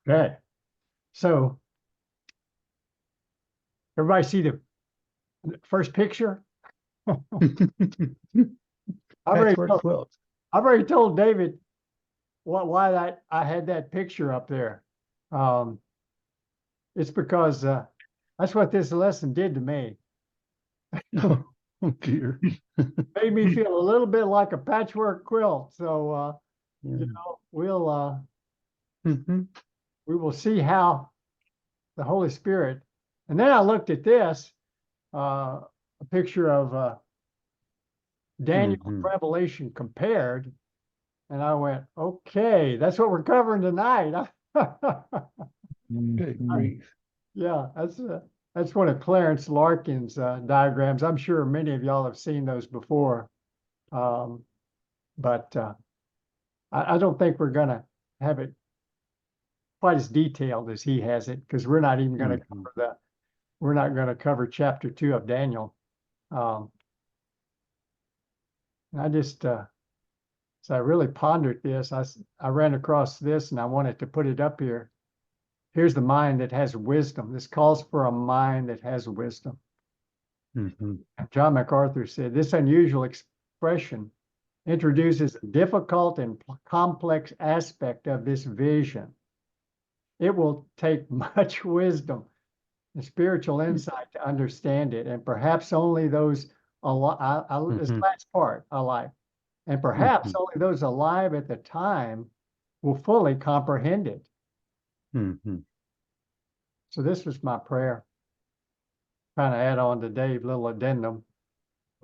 Okay. So everybody see the first picture? Patchwork quilt. I've already told David why I had that picture up there. It's because that's what this lesson did to me. Oh, dear. Made me feel a little bit like a patchwork quilt. So Yeah. we'll Mhm. we will see how the Holy Spirit. And then I looked at this, a picture of Daniel and Mhm. Revelation compared, and I went, okay, that's what we're covering tonight. Good grief. Yeah, that's one of Clarence Larkin's diagrams. I'm sure many of y'all have seen those before, but I don't think we're going to have it quite as detailed as he has it, because we're not even going to Mhm. cover we're not going to cover chapter 2 of Daniel. I just so I really pondered this. I ran across this and I wanted to put it up here. Here's the mind that has wisdom. This calls for a mind that has wisdom. Mhm. John MacArthur said this unusual expression introduces a difficult and complex aspect of this vision. It will take much wisdom and spiritual insight to understand it, and perhaps only those this Mhm. last part I like, and perhaps Mhm. only those alive at the time will fully comprehend it. Mhm. So this was my prayer. Kind of add on to Dave, little addendum,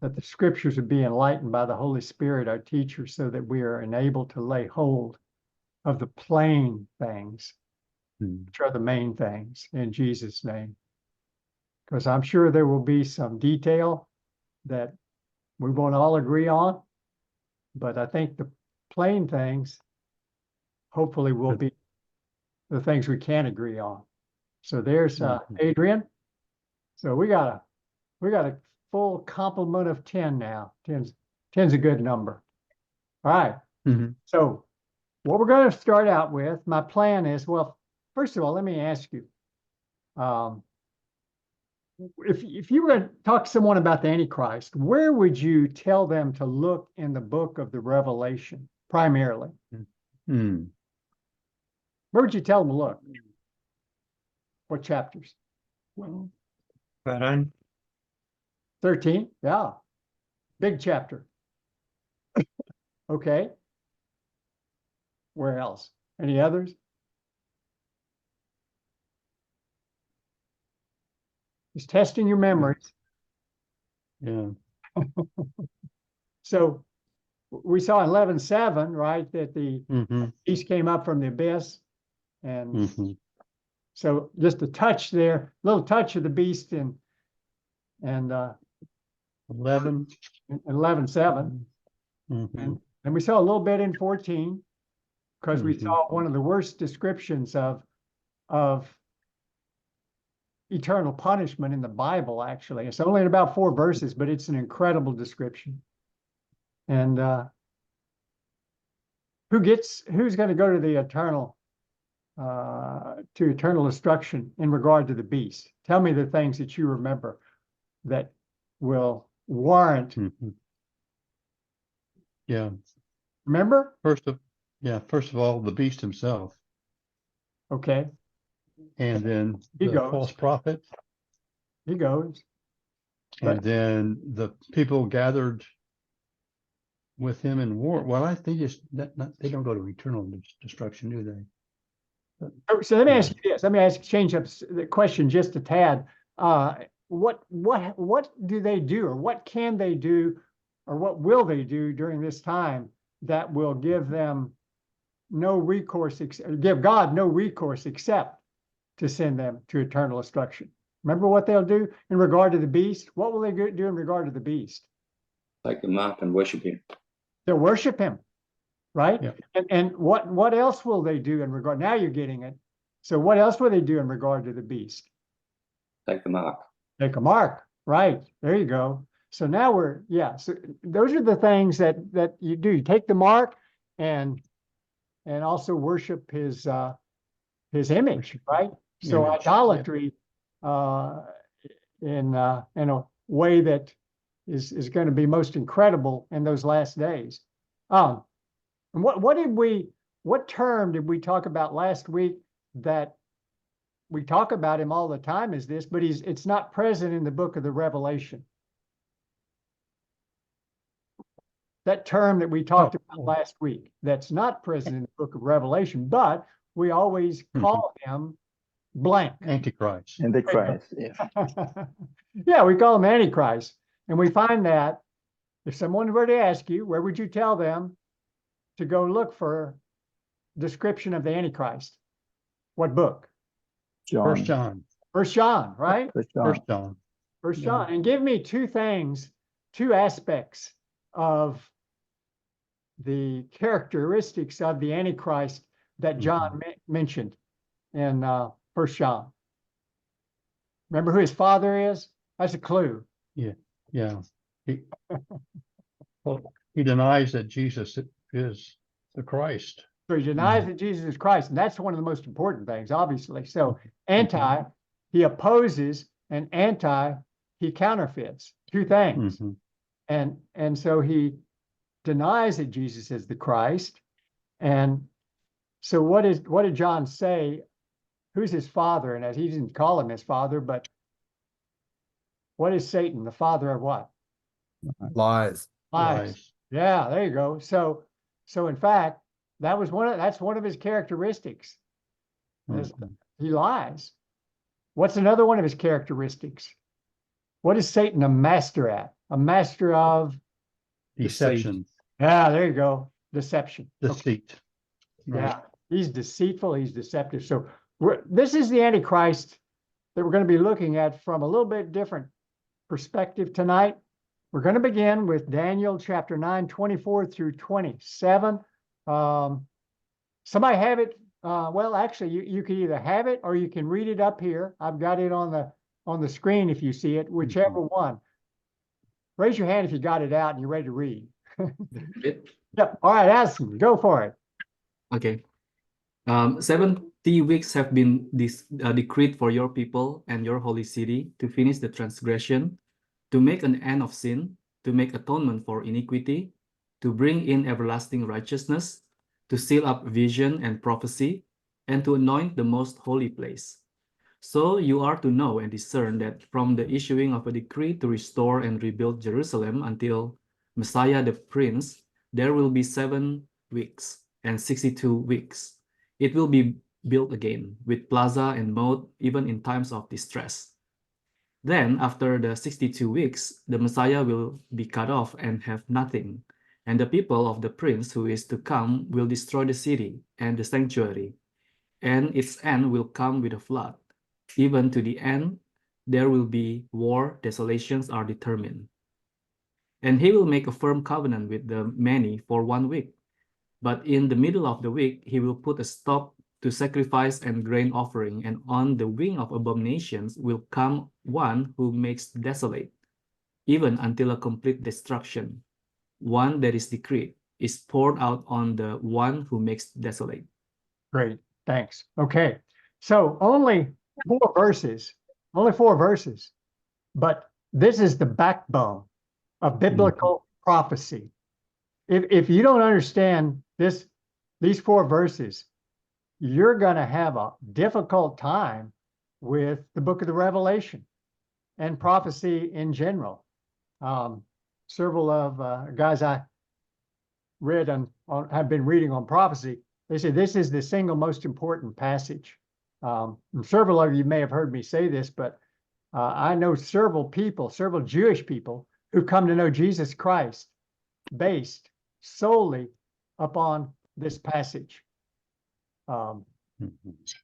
that the scriptures would be enlightened by the Holy Spirit, our teacher, so that we are enabled to lay hold of the plain things, Mhm. which are the main things, in Jesus' name. Because I'm sure there will be some detail that we won't all agree on, but I think the plain things hopefully will Good. be the things we can agree on. So there's Mhm. Adrian. So we got a full complement of 10 now. 10's a good number. All right. Mhm. So what we're going to start out with, my plan is, well, first of all, let me ask you, if you were going to talk to someone about the Antichrist, where would you tell them to look in the book of the Revelation primarily? Mhm. Where would you tell them to look? What chapters? Well, right on. 13? Yeah. Big chapter. Okay. Where else? Any others? Just testing your memories. Yeah. So we saw in 11:7, right, that the Mhm. beast came up from the abyss. And Mhm. so just a touch there, little touch of the beast in 11. 11:7. Mhm. And we saw a little bit in 14, because we Mhm. saw one of the worst descriptions of eternal punishment in the Bible, actually. It's only in about 4 verses, but it's an incredible description. And who's going to go to the eternal destruction in regard to the beast? Tell me the things that you remember that will warrant. Mhm. Yeah. Remember? First of all, the beast himself, Okay, and then he the goes. false prophet, He goes. and But then the people gathered with him in war. Well, they just they don't go to eternal destruction, do they? so let me Yeah. ask you this. Let me change up the question just a tad. What do they do, or what can they do, or what will they do during this time that will give them no recourse, give God no recourse except to send them to eternal destruction? Remember what they'll do in regard to the beast? What will they do in regard to the beast? Take them up and worship him. They'll worship him, right? Yeah. And what else will they do in regard? Now you're getting it. So what else will they do in regard to the beast? Take the mark. Take a mark, right? There you go. So now so those are the things that you do. You take the mark and also worship his his image, right? So Image, idolatry in a way that is going to be most incredible in those last days. And what term did we talk about last week that we talk about him all the time is this, but it's not present in the book of the Revelation. That term that we talked about last week, that's not present in the book of Revelation, but we always call him blank. Antichrist. Antichrist, yes. Yeah, we call him Antichrist. And we find that if someone were to ask you, where would you tell them to go look for description of the Antichrist? What book? John. First John. First John, right? First John. First John. First Yeah. John. And give me two things, two aspects of the characteristics of the Antichrist that John mentioned in First John. Remember who his father is? That's a clue. Yeah. He denies that Jesus is the Christ. So he denies that Jesus is Christ, and that's one of the most important things, obviously. So anti, he opposes, and anti, he counterfeits. Two things. And so he denies that Jesus is the Christ. And so what did John say? Who's his father? And he didn't call him his father, but what is Satan? The father of what? Lies. Lies. Yeah, there you go. So in fact, that's one of his characteristics. He lies. What's another one of his characteristics? What is Satan a master at? A master of Deception. Yeah, there you go. Deception. Deceit. Okay. Right. Yeah, he's deceitful, he's deceptive. So this is the Antichrist that we're going to be looking at from a little bit different perspective tonight. We're going to begin with Daniel chapter 9, 24 through 27. Somebody have it. Well, actually, you can either have it or you can read it up here. I've got it on the screen if you see it, whichever one. Raise your hand if you got it out and you're ready to read. Yep. All right, Addison, go for it. Okay. 70 weeks have been decreed for your people and your holy city to finish the transgression, to make an end of sin, to make atonement for iniquity, to bring in everlasting righteousness, to seal up vision and prophecy, and to anoint the most holy place. So you are to know and discern that from the issuing of a decree to restore and rebuild Jerusalem until Messiah the Prince, there will be 7 weeks and 62 weeks. It will be built again with plaza and moat, even in times of distress. Then, after the 62 weeks, the Messiah will be cut off and have nothing, and the people of the Prince who is to come will destroy the city and the sanctuary, and its end will come with a flood. Even to the end, there will be war, desolations are determined. And he will make a firm covenant with the many for 1 week. But in the middle of the week, he will put a stop to sacrifice and grain offering, and on the wing of abominations will come one who makes desolate, even until a complete destruction. One that is decreed is poured out on the one who makes desolate. Great, thanks. Okay, so only 4 verses, but this is the backbone of biblical prophecy. If you don't understand these 4 verses, you're going to have a difficult time with the book of the Revelation and prophecy in general. Several of guys I read have been reading on prophecy. They say this is the single most important passage. And several of you may have heard me say this, but I know several Jewish people who come to know Jesus Christ based solely upon this passage.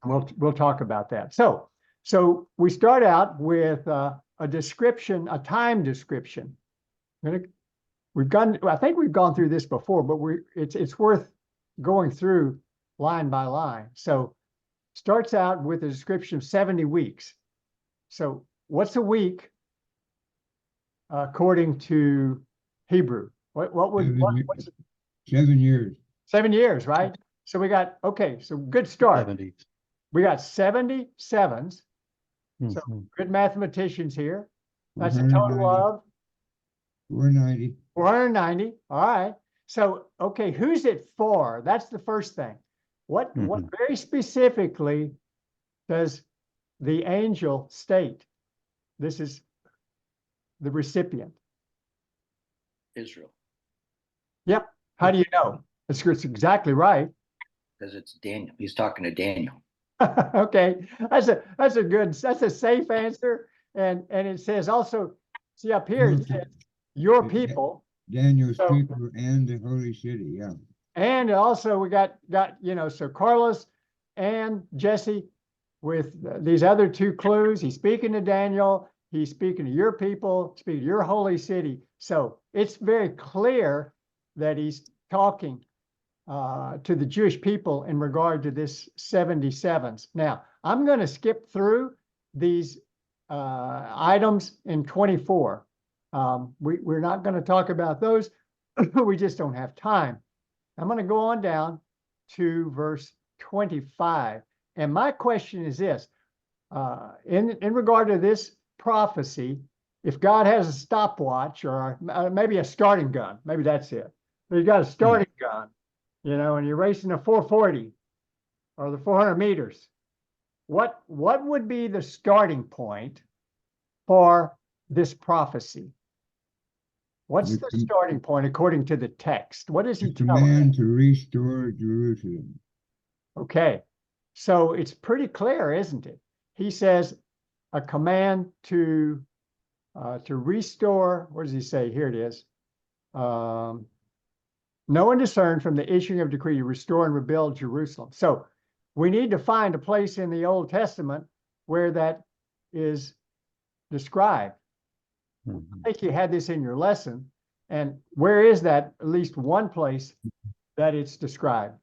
We'll talk about that. So we start out with a description, a time description. I think we've gone through this before, but it's worth going through line by line. So starts out with a description of 70 weeks. So what's a week according to Hebrew? What's 7 years. 7 years, right? So we got, okay, so good start. 70s. We got 77s. So Mhm. good mathematicians here. That's a total of 490. 490. All right. So, okay, who's it for? That's the first thing. What very specifically does the angel state? This is the recipient. Israel, Yep. How do you know? It's exactly right. because it's Daniel. He's talking to Daniel. Okay, that's a safe answer. And it says also, see up here, it says your people. Daniel's So- people and the holy city, yeah. And also we got, so Carlos and Jesse with these other two clues. He's speaking to Daniel. He's speaking to your people, speaking to your holy city. So it's very clear that he's talking to the Jewish people in regard to this 77s. Now, I'm going to skip through these items in 24. We're not going to talk about those. We just don't have time. I'm going to go on down to verse 25. And my question is this, in regard to this prophecy, if God has a stopwatch or maybe a starting gun, maybe that's it. You got a starting gun, and you're racing a 440 or the 400 meters. What would be the starting point for this prophecy? What's the starting point according to the text? What does he The tell us? command to restore Jerusalem. Okay, so it's pretty clear, isn't it? He says a command to restore. What does he say? Here it is. Know and discern from the issuing of decree to restore and rebuild Jerusalem. So we need to find a place in the Old Testament where that is described. I think you had this in your lesson. And where is that? At least one place that it's described.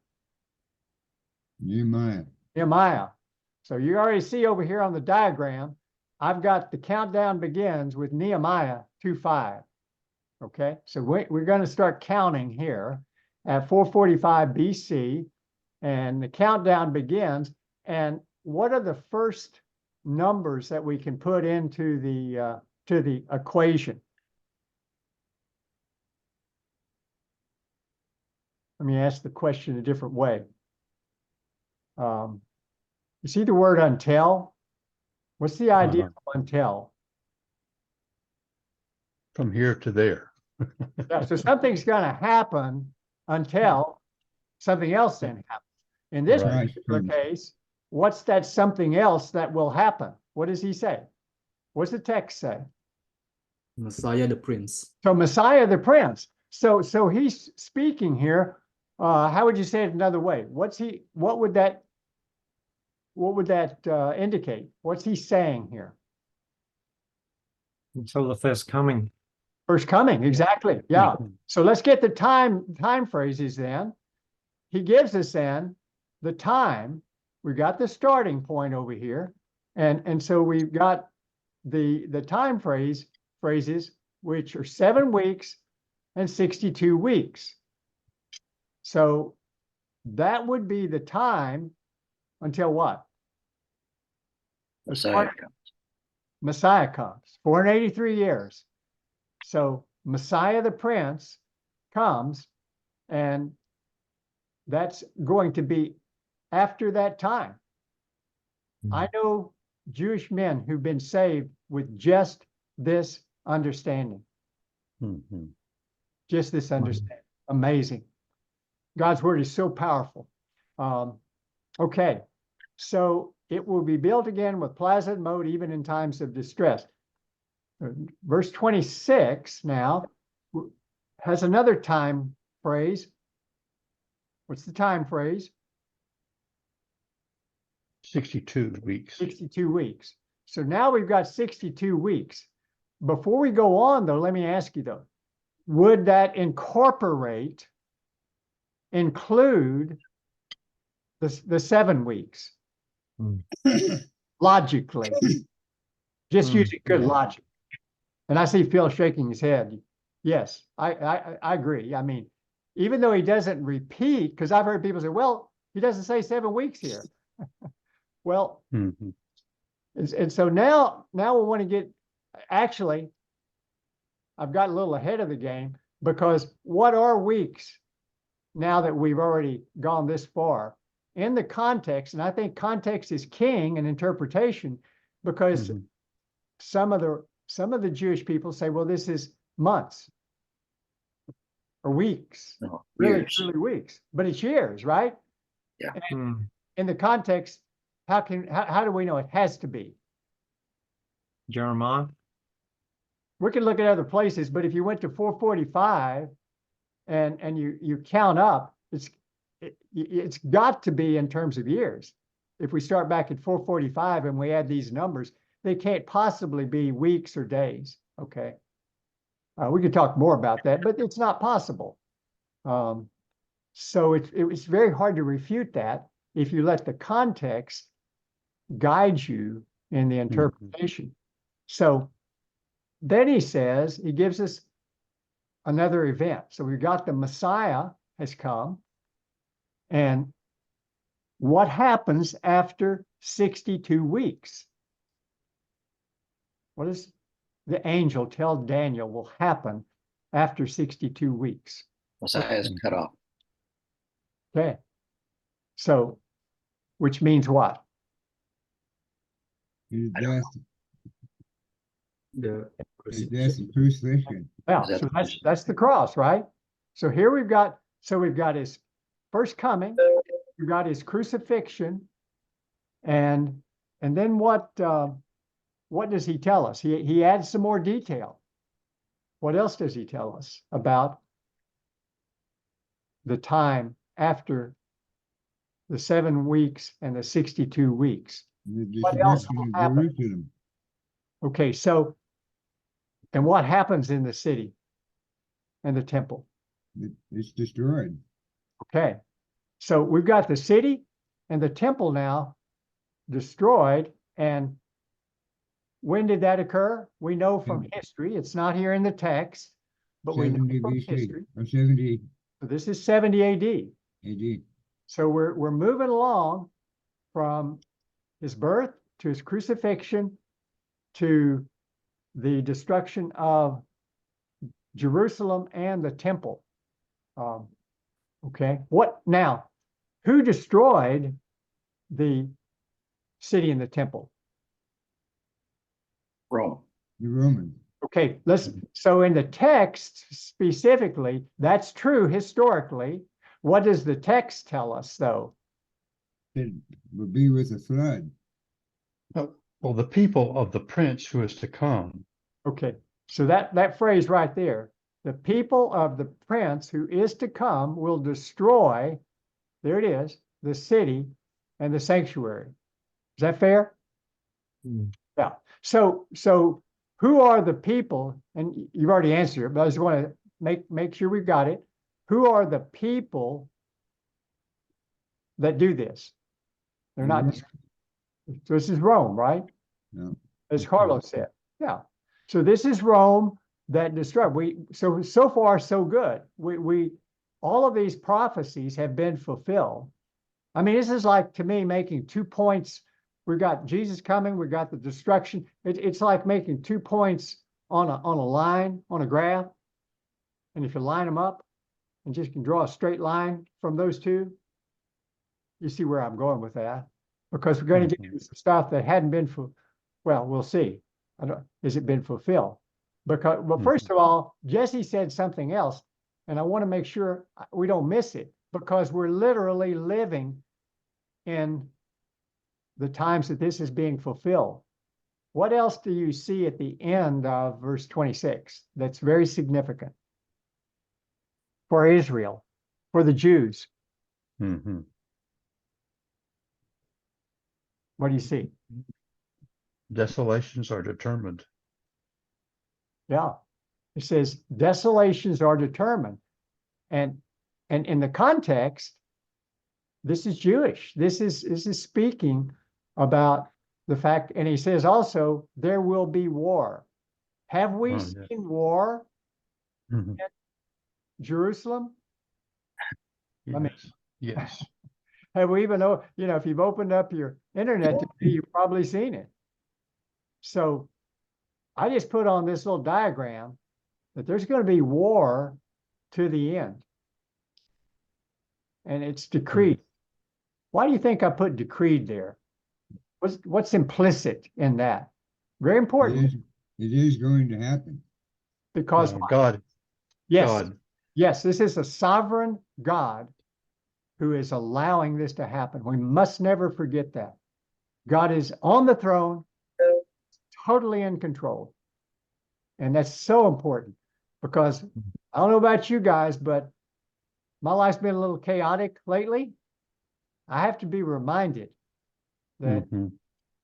Nehemiah. Nehemiah. So you already see over here on the diagram, I've got the countdown begins with Nehemiah 2:5. Okay, so we're going to start counting here at 445 BC, and the countdown begins. And what are the first numbers that we can put into the equation? Let me ask the question a different way. You see the word until? What's the idea of until? From here to there. Yeah, so something's going to happen until something else then happens. In this Right. particular case, what's that something else that will happen? What does he say? What's the text say? Messiah the Prince. So Messiah the Prince. So he's speaking here. How would you say it another way? What would that indicate? What's he saying here? Until the first coming. First coming, exactly. Yeah. So let's get the time phrases then. He gives us then the time. We got the starting point over here. And so we've got the time phrases, which are 7 weeks and 62 weeks. So that would be the time until what? Messiah comes. Messiah comes, 483 years. So Messiah the Prince comes, and that's going to be after that time. I know Jewish men who've been saved with just this understanding. Just this understanding. Amazing. God's word is so powerful. Okay, so it will be built again with plaza and moat even in times of distress. Verse 26 now has another time phrase. What's the time phrase? 62 weeks. 62 weeks. So now we've got 62 weeks. Before we go on, though, let me ask you, though, would that include the 7 weeks? Logically, just using good logic. And I see Phil shaking his head. Yes, I agree. I mean, even though he doesn't repeat, because I've heard people say, well, he doesn't say 7 weeks here. Well, Mhm. and so now we want to get, actually, I've got a little ahead of the game, because what are weeks now that we've already gone this far in the context? And I think context is king in interpretation, because Mhm. some of the Jewish people say, well, this is months or weeks, No, really years. truly weeks, but it's years, right? Yeah. And in the context, how do we know it has to be? Jeremiah. We can look at other places, but if you went to 445 and you count up, it's got to be in terms of years. If we start back at 445 and we add these numbers, they can't possibly be weeks or days. Okay. We could talk more about that, but it's not possible. So it's very hard to refute that if you let the context guide you in the interpretation. So then he says, he gives us another event. So we've got the Messiah has come. And what happens after 62 weeks? What does the angel tell Daniel will happen after 62 weeks? Messiah is cut off. Okay. So, which means what? His I don't death, The his death and crucifixion. Yeah, Is that so the that's the cross, right? So here we've got his first coming, we've got his crucifixion, and then what does he tell us? He adds some more detail. What else does he tell us about the time after the 7 weeks and the 62 weeks? The What else destruction will of happen? Jerusalem. Okay, so, and what happens in the city and the temple? It's destroyed. Okay, so we've got the city and the temple now destroyed. And when did that occur? We know from history. It's not here in the text, but we know 70 from BC history. or 70 So this is 70 AD. AD. So we're moving along from his birth to his crucifixion to the destruction of Jerusalem and the temple. Okay, what now? Who destroyed the city and the temple? Rome. The Romans. Okay, so in the text specifically, that's true historically. What does the text tell us though? It will be with a flood. Well, the people of the prince who is to come. Okay, so that phrase right there, the people of the prince who is to come will destroy, there it is, the city and the sanctuary. Is that fair? Yeah. So who are the people? And you've already answered it, but I just want to make sure we've got it. Who are the people that do this? They're not. So this is Rome, right? No. As Carlos said. Yeah. So this is Rome that destroyed. So far so good. We all of these prophecies have been fulfilled. I mean, this is like, to me, making 2 points. We've got Jesus coming, we've got the destruction. It's like making 2 points on a line, on a graph. And if you line them up and just can draw a straight line from those two, you see where I'm going with that. Because we're going to get into some stuff that hadn't been well, we'll see. Has it been fulfilled? Because, well, first of all, Jesse said something else, and I want to make sure we don't miss it, because we're literally living in the times that this is being fulfilled. What else do you see at the end of verse 26 that's very significant for Israel, for the Jews? Mhm. What do you see? Desolations are determined. Yeah, it says desolations are determined, and in the context, this is Jewish. This is speaking about the fact, and he says also there will be war. Have we Oh, seen yeah. war Mhm. in Jerusalem? I mean- Yes. Yes. Have we even know, if you've opened up your internet today, you've probably seen it. So I just put on this little diagram that there's going to be war to the end. And it's decreed. Why do you think I put decreed there? What's implicit in that? Very important. It is going to happen. Because God. yes, God. yes, this is a sovereign God who is allowing this to happen. We must never forget that. God is on the throne, totally in control. And that's so important because I don't know about you guys, but my life's been a little chaotic lately. I have to be reminded that Mhm.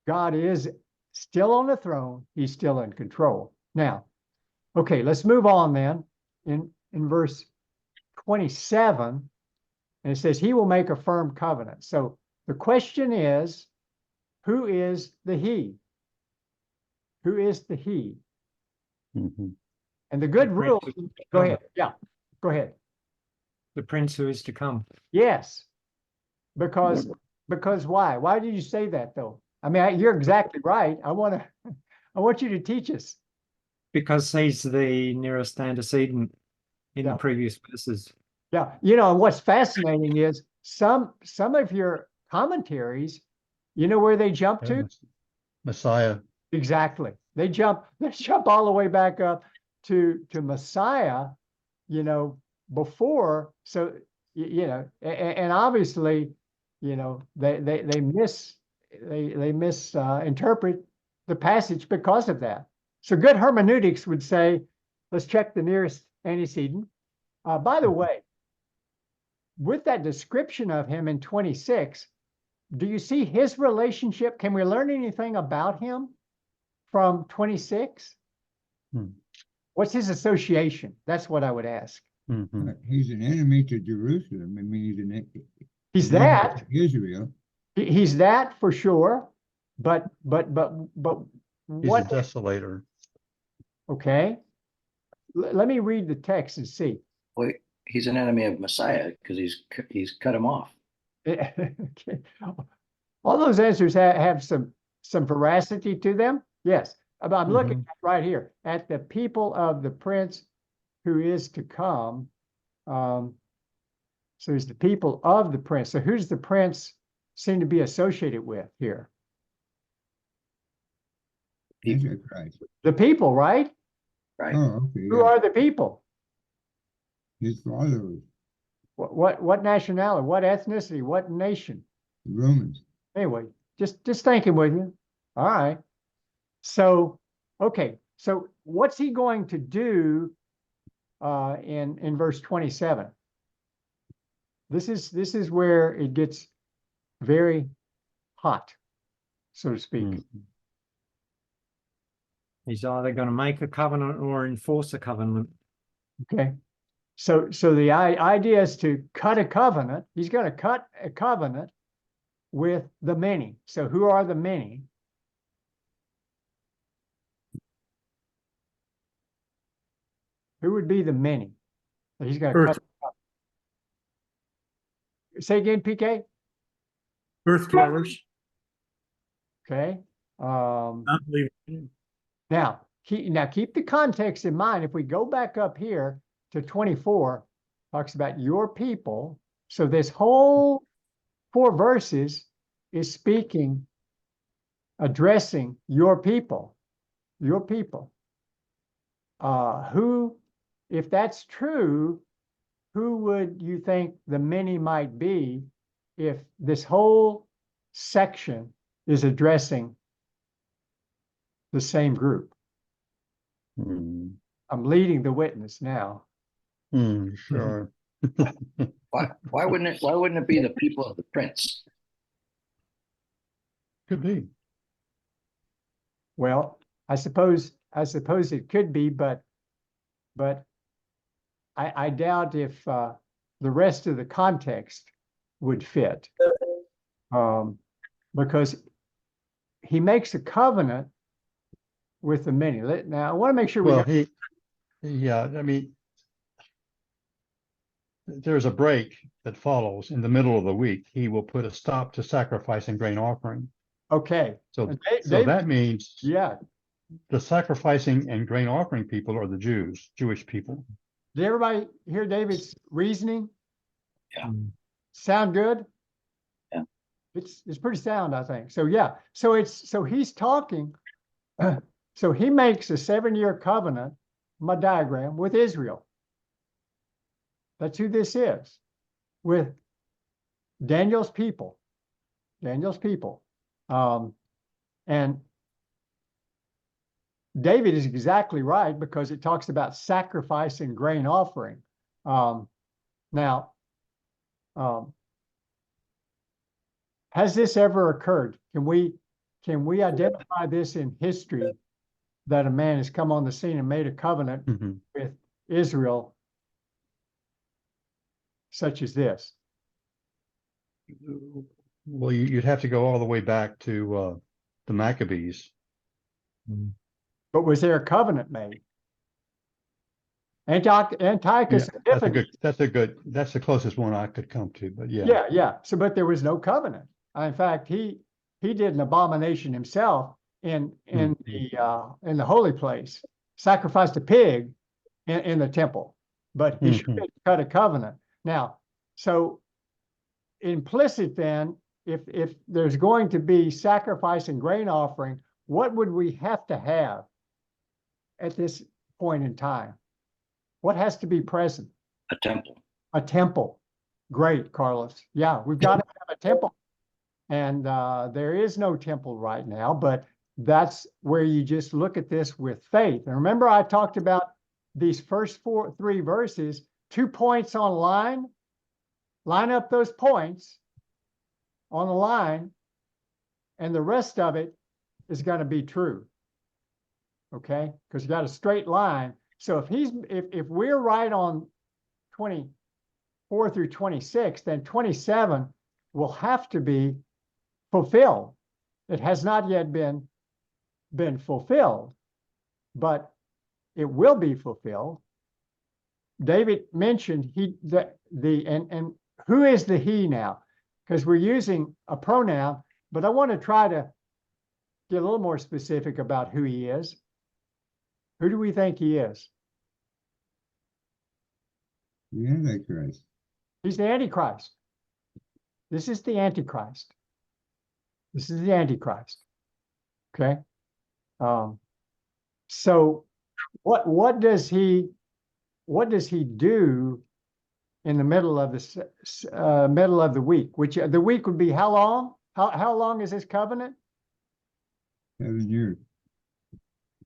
God is still on the throne. He's still in control. Now, okay, let's move on then. In verse 27, and it says, he will make a firm covenant. So the question is, who is the he? Who is the he? Mhm. And the good The rule, prince who is to go come. ahead. Yeah, go ahead. The prince who is to come. Yes, because why? Why did you say that though? I mean, you're exactly right. I want you to teach us. Because he's the nearest antecedent in Yeah. the previous verses. Yeah, and what's fascinating is some of your commentaries, where they jump to? Messiah. Exactly. They jump all the way back up to Messiah, before. So, and obviously, they misinterpret the passage because of that. So good hermeneutics would say, let's check the nearest antecedent. By the way, with that description of him in 26, do you see his relationship? Can we learn anything about him from 26? What's his association? That's what I would ask. Mhm. He's an enemy to Jerusalem. I mean, He's an enemy that. to Israel. He's that for sure. But He's what? a desolator. Okay. Let me read the text and see. Well, he's an enemy of Messiah because he's cut him off. Okay. All those answers have some veracity to them. Yes. I'm looking at right here at the people of the prince who is to come. So he's the people of the prince. So who's the prince seem to be associated with here? Antichrist. The people, right? Right. Oh, okay. Who are the people? His followers, What nationality? What ethnicity? What nation? the Romans. Anyway, just thinking with you. All right. So, okay. So what's he going to do in verse 27? This is where it gets very hot, so to speak. He's either going to make a covenant or enforce a covenant. Okay. So the idea is to cut a covenant. He's going to cut a covenant with the many. So who are the many? Who would be the many that he's going to cut? Say again, PK. Earth dwellers. Okay. Not believe. Now keep the context in mind. If we go back up here to 24, talks about your people. So this whole 4 verses is speaking, addressing your people. Your people. Who, if that's true, who would you think the many might be if this whole section is addressing the same group? I'm leading the witness now. Sure. Why wouldn't it be the people of the prince? Could be. Well, I suppose it could be, but I doubt if the rest of the context would fit, because he makes a covenant with the many. Now, I want to make sure Well, I mean, there's a break that follows in the middle of the week. He will put a stop to sacrifice and grain offering. Okay. So, And so that means yeah. the sacrificing and grain offering people are the Jews, Jewish people. Did everybody hear David's reasoning? Yeah. Sound good? Yeah. It's pretty sound, I think. So yeah. So he's talking. So he makes a 7-year covenant, my diagram, with Israel. That's who this is, with Daniel's people. Daniel's people. And David is exactly right because it talks about sacrifice and grain offering. Now, has this ever occurred? Can we identify this in history that a man has come on the scene and made a covenant with Israel such as this? Well, you'd have to go all the way back to the Maccabees. But was there a covenant made? Antiochus Epiphanes. That's the closest one I could come to, but yeah. Yeah. So, but there was no covenant. In fact, he did an abomination himself in the holy place, sacrificed a pig in the temple, but he should have cut a covenant. Now, so implicit then, if there's going to be sacrifice and grain offering, what would we have to have at this point in time? What has to be present? A temple. A temple. Great, Carlos. Yeah, we've got to have a temple. And there is no temple right now, but that's where you just look at this with faith. And remember, I talked about these first 3 verses, 2 points on line. Line up those points on the line, and the rest of it is going to be true. Okay? Because you got a straight line. So if we're right on 24 through 26, then 27 will have to be fulfilled. It has not yet been fulfilled, but it will be fulfilled. David mentioned and who is the he now? Because we're using a pronoun, but I want to try to get a little more specific about who he is. Who do we think he is? The Antichrist. He's the Antichrist. This is the Antichrist. This is the Antichrist. Okay. So what does he do in the middle of the week? Which the week would be how long? How long is this covenant? 7 years.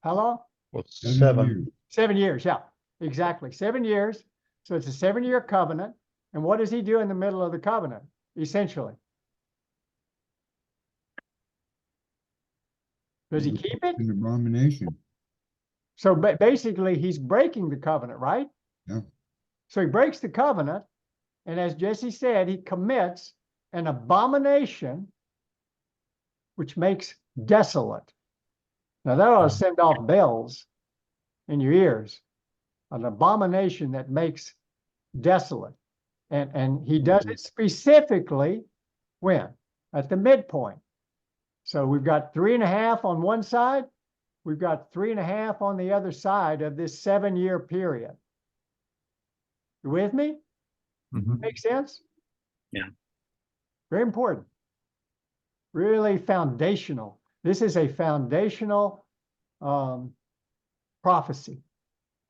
How long? Well, 7 years. 7 years. Yeah, exactly. 7 years. So it's a 7-year covenant. And what does he do in the middle of the covenant? Essentially, does he keep it? An abomination. So basically, he's breaking the covenant, right? Yeah. So he breaks the covenant, and as Jesse said, he commits an abomination which makes desolate. Now that ought to send off bells in your ears. An abomination that makes desolate. And he does it specifically when? At the midpoint. So we've got 3.5 on one side. We've got 3.5 on the other side of this 7-year period. You with me? Makes sense? Yeah. Very important. Really foundational. This is a foundational prophecy.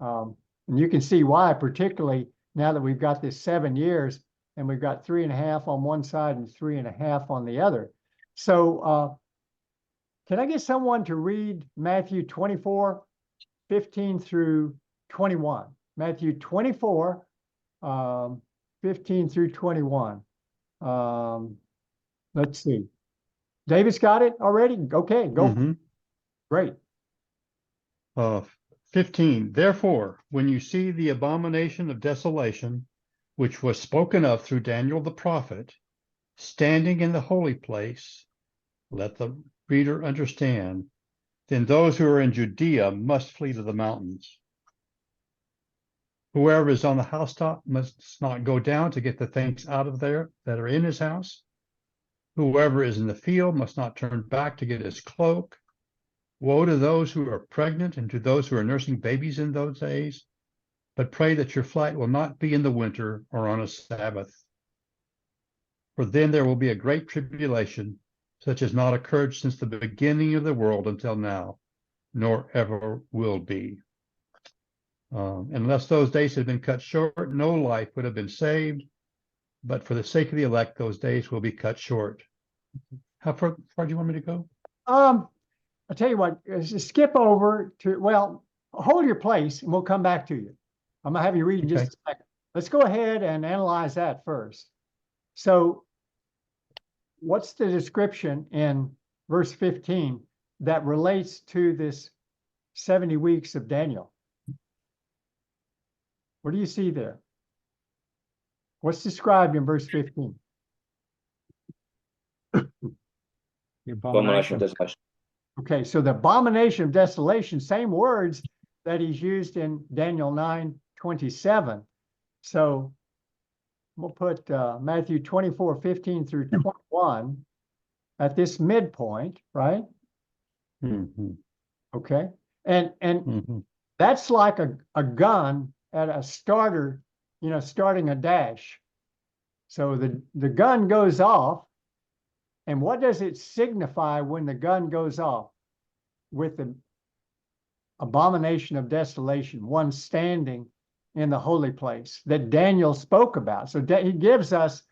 And you can see why, particularly now that we've got this 7 years and we've got 3.5 on one side and 3.5 on the other. So can I get someone to read Matthew 24, 15 through 21? Matthew 24, 15 through 21. Let's see. David's got it already? Okay, go. Great. 15. Therefore, when you see the abomination of desolation, which was spoken of through Daniel the prophet, standing in the holy place, let the reader understand, then those who are in Judea must flee to the mountains. Whoever is on the housetop must not go down to get the things out of there that are in his house. Whoever is in the field must not turn back to get his cloak. Woe to those who are pregnant and to those who are nursing babies in those days. But pray that your flight will not be in the winter or on a Sabbath. For then there will be a great tribulation, such as not occurred since the beginning of the world until now, nor ever will be. Unless those days had been cut short, no life would have been saved. But for the sake of the elect, those days will be cut short. How far do you want me to go? I'll tell you what, skip over to, well, hold your place and we'll come back to you. I'm gonna have you read in just a second. Let's go ahead and analyze that first. So what's the description in verse 15 that relates to this 70 weeks of Daniel? What do you see there? What's described in verse 15? The Abomination of desolation. Okay, so the abomination of desolation, same words that he's used in Daniel 9:27. So we'll put Matthew 24:15 through 21 at this midpoint, right? Mm-hmm. Okay, and Mm-hmm. that's like a gun at a starter, you know, starting a dash. So the gun goes off, and what does it signify when the gun goes off? With the abomination of desolation, one standing in the holy place that Daniel spoke about. So he gives us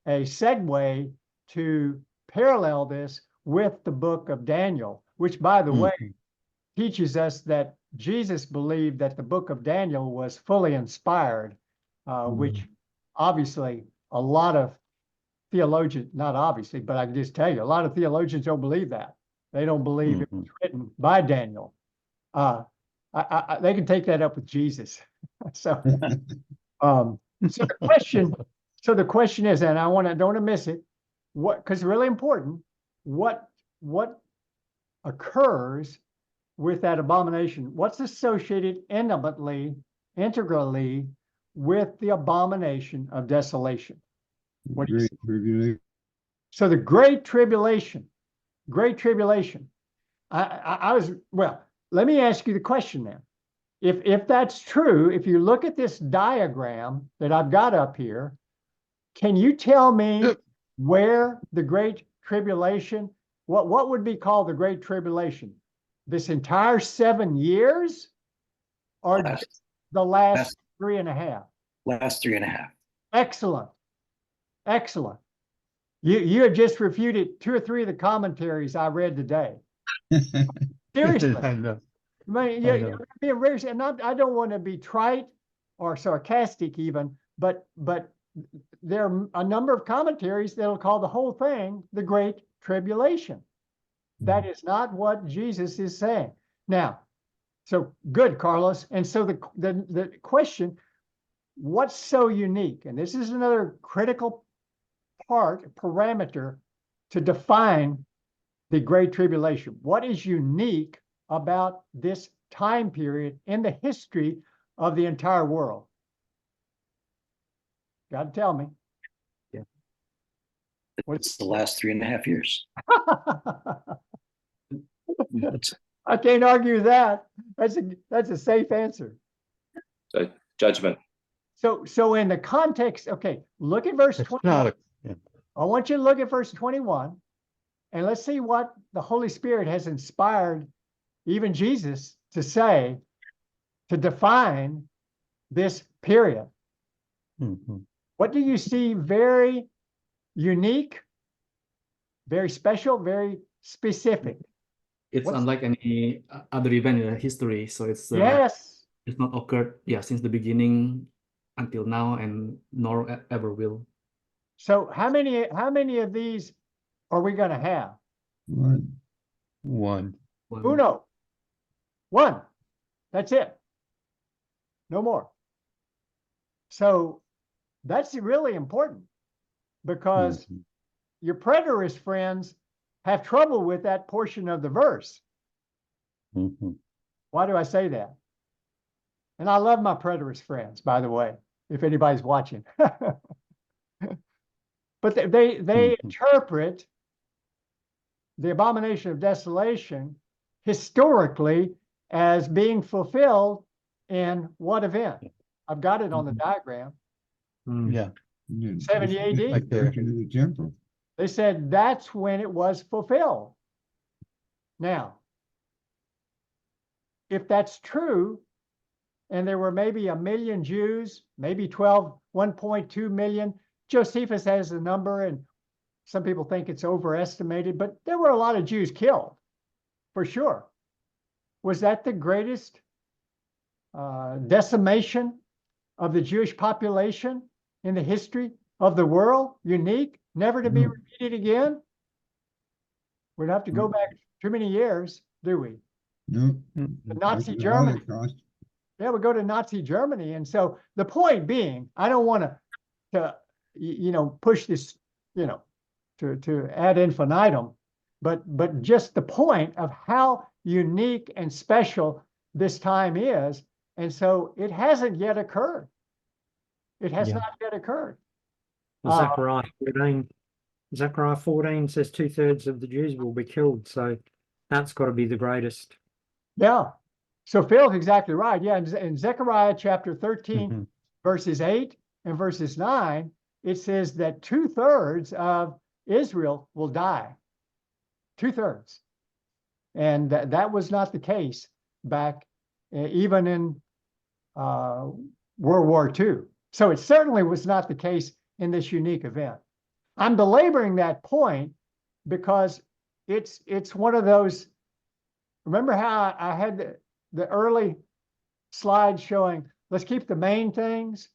a segue to parallel this with the book of Daniel, which, by the way, teaches us that Jesus believed that the book of Daniel was fully inspired, which obviously a lot of theologians, not obviously, but I can just tell you, a lot of theologians don't believe that. They don't believe it was written by Daniel. They can take that up with Jesus. So, so the question is, and don't want to miss it, because it's really important, what occurs with that abomination? What's associated integrally with the abomination of desolation? What do you see? Tribulation. So the great tribulation. Well, let me ask you the question then. If that's true, if you look at this diagram that I've got up here, can you tell me where the great tribulation, what would be called the great tribulation? This entire 7 years, or the last 3.5? Last 3.5. Excellent. You had just refuted 2 or 3 of the commentaries I read today. Seriously. I know. I mean, you're being very, and I don't want to be trite or sarcastic even, but there are a number of commentaries that'll call the whole thing the Great Tribulation. That is not what Jesus is saying. Now, so good, Carlos. And so the question, what's so unique? And this is another critical parameter to define the Great Tribulation. What is unique about this time period in the history of the entire world? Got to tell me. Yeah. It's the last 3.5 years. I can't argue that. That's a safe answer. So judgment. So in the context, okay, look at verse 21. I want you to look at verse 21, and let's see what the Holy Spirit has inspired even Jesus to say, to define this period. What do you see very unique, very special, very specific? It's unlike any other event in history, so it's yes, it's not occurred since the beginning until now, and nor ever will. So how many of these are we going to have? One. Uno. One. That's it. No more. So that's really important, because your preterist friends have trouble with that portion of the verse. Why do I say that? And I love my preterist friends, by the way, if anybody's watching. But they Mhm. interpret the abomination of desolation historically as being fulfilled in what event? I've got it on the diagram. Hmm. Yeah, 70 AD. Like there. Destruction of the temple. They said that's when it was fulfilled. Now, if that's true, and there were maybe 1 million Jews, maybe 1.2 million, Josephus has the number, and some people think it's overestimated, but there were a lot of Jews killed, for sure. Was that the greatest decimation of the Jewish population in the history of the world? Unique, never to be No. repeated again? We don't have to go back too many years, do we? No. The Nazi That's the Germany. Holocaust. Yeah, we go to Nazi Germany. And so the point being, I don't want to push this, to ad infinitum, but just the point of how unique and special this time is. And so it hasn't yet occurred. It has Yeah. not yet occurred. Zechariah 14 says 2/3 of the Jews will be killed. So that's got to be the greatest. Yeah. So Phil's exactly right. Yeah. In Zechariah chapter 13, Mhm. verses 8 and verses 9, it says that 2/3 of Israel will die. 2/3. And that was not the case back even in World War II. So it certainly was not the case in this unique event. I'm belaboring that point because it's one of those. Remember how I had the early slide showing, let's keep the main things,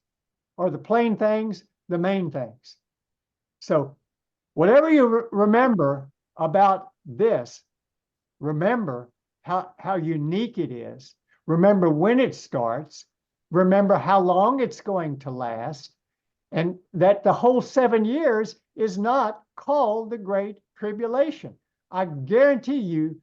or the plain things, the main things. So whatever you remember about this, remember how unique it is. Remember when it starts. Remember how long it's going to last. And that the whole 7 years is not called the Great Tribulation. I guarantee you,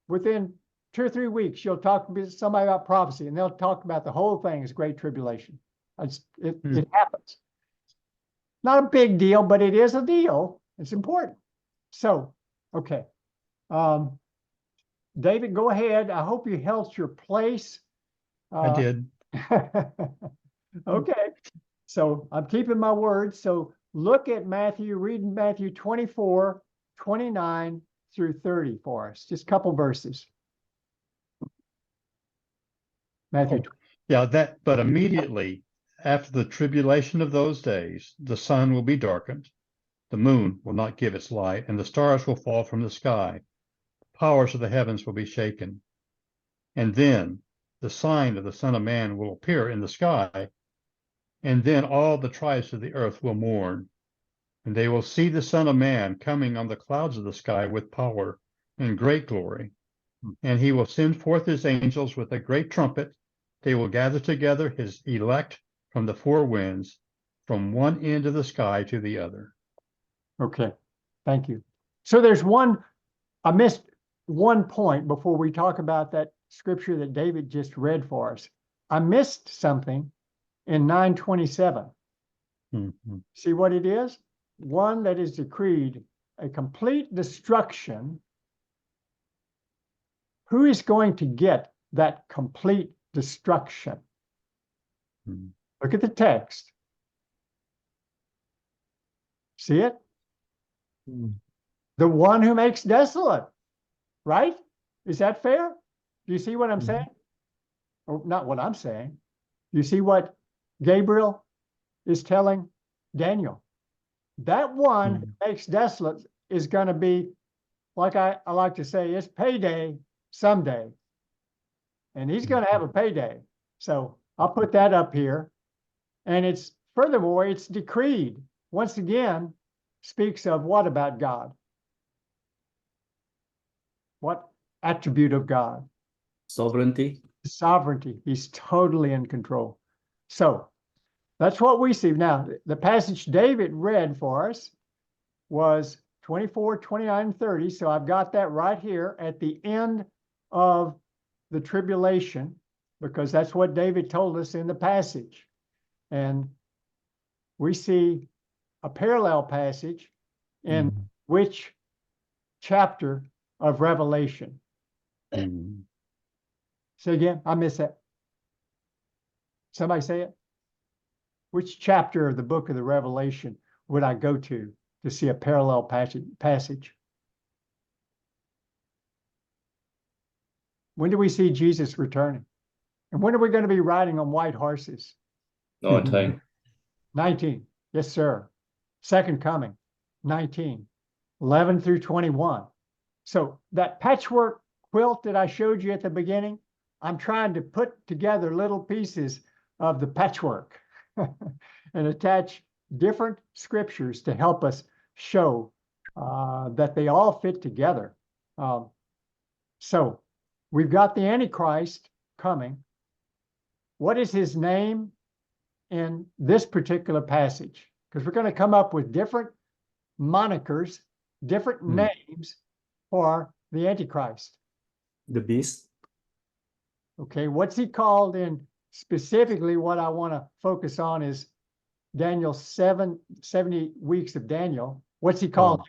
within 2 or 3 weeks, you'll talk to somebody about prophecy, and they'll talk about the whole thing as Great Tribulation. It happens. Not a big deal, but it is a deal. It's important. So, okay. David, go ahead. I hope you held your place. I did. Okay. So I'm keeping my word. So look at Matthew, read Matthew 24, 29 through 30 for us. Just a couple verses. Matthew. Yeah, but immediately after the tribulation of those days, the sun will be darkened, the moon will not give its light, and the stars will fall from the sky. The powers of the heavens will be shaken. And then the sign of the Son of Man will appear in the sky, and then all the tribes of the earth will mourn, and they will see the Son of Man coming on the clouds of the sky with power and great glory. And he will send forth his angels with a great trumpet. They will gather together his elect from the four winds, from one end of the sky to the other. Okay, thank you. So I missed one point before we talk about that scripture that David just read for us. I missed something in 9:27. Mm-hmm. See what it is? One that is decreed a complete destruction. Who is going to get that complete destruction? Mm-hmm. Look at the text. See it? The one who makes desolate, right? Is that fair? Do you see what I'm saying? Or not what I'm saying. You see what Gabriel is telling Daniel? That one who makes desolate is going to be, like I like to say, it's payday someday. And he's going to have a payday. So I'll put that up here. And furthermore, it's decreed. Once again, speaks of what about God? What attribute of God? Sovereignty. Sovereignty. He's totally in control. So that's what we see. Now, the passage David read for us was 24, 29, 30. So I've got that right here at the end of the tribulation, because that's what David told us in the passage. And we see a parallel passage in which chapter of Revelation? Say again, I missed that. Somebody say it. Which chapter of the book of the Revelation would I go to see a parallel passage? When do we see Jesus returning? And when are we going to be riding on white horses? 19. 19. Yes, sir. Second coming, 19. 11 through 21. So that patchwork quilt that I showed you at the beginning, I'm trying to put together little pieces of the patchwork and attach different scriptures to help us show that they all fit together. So we've got the Antichrist coming. What is his name in this particular passage? Because we're going to come up with different monikers, different names for the Antichrist. The beast. Okay, what's he called in specifically? What I want to focus on is Daniel's 70 weeks of Daniel. What's he called?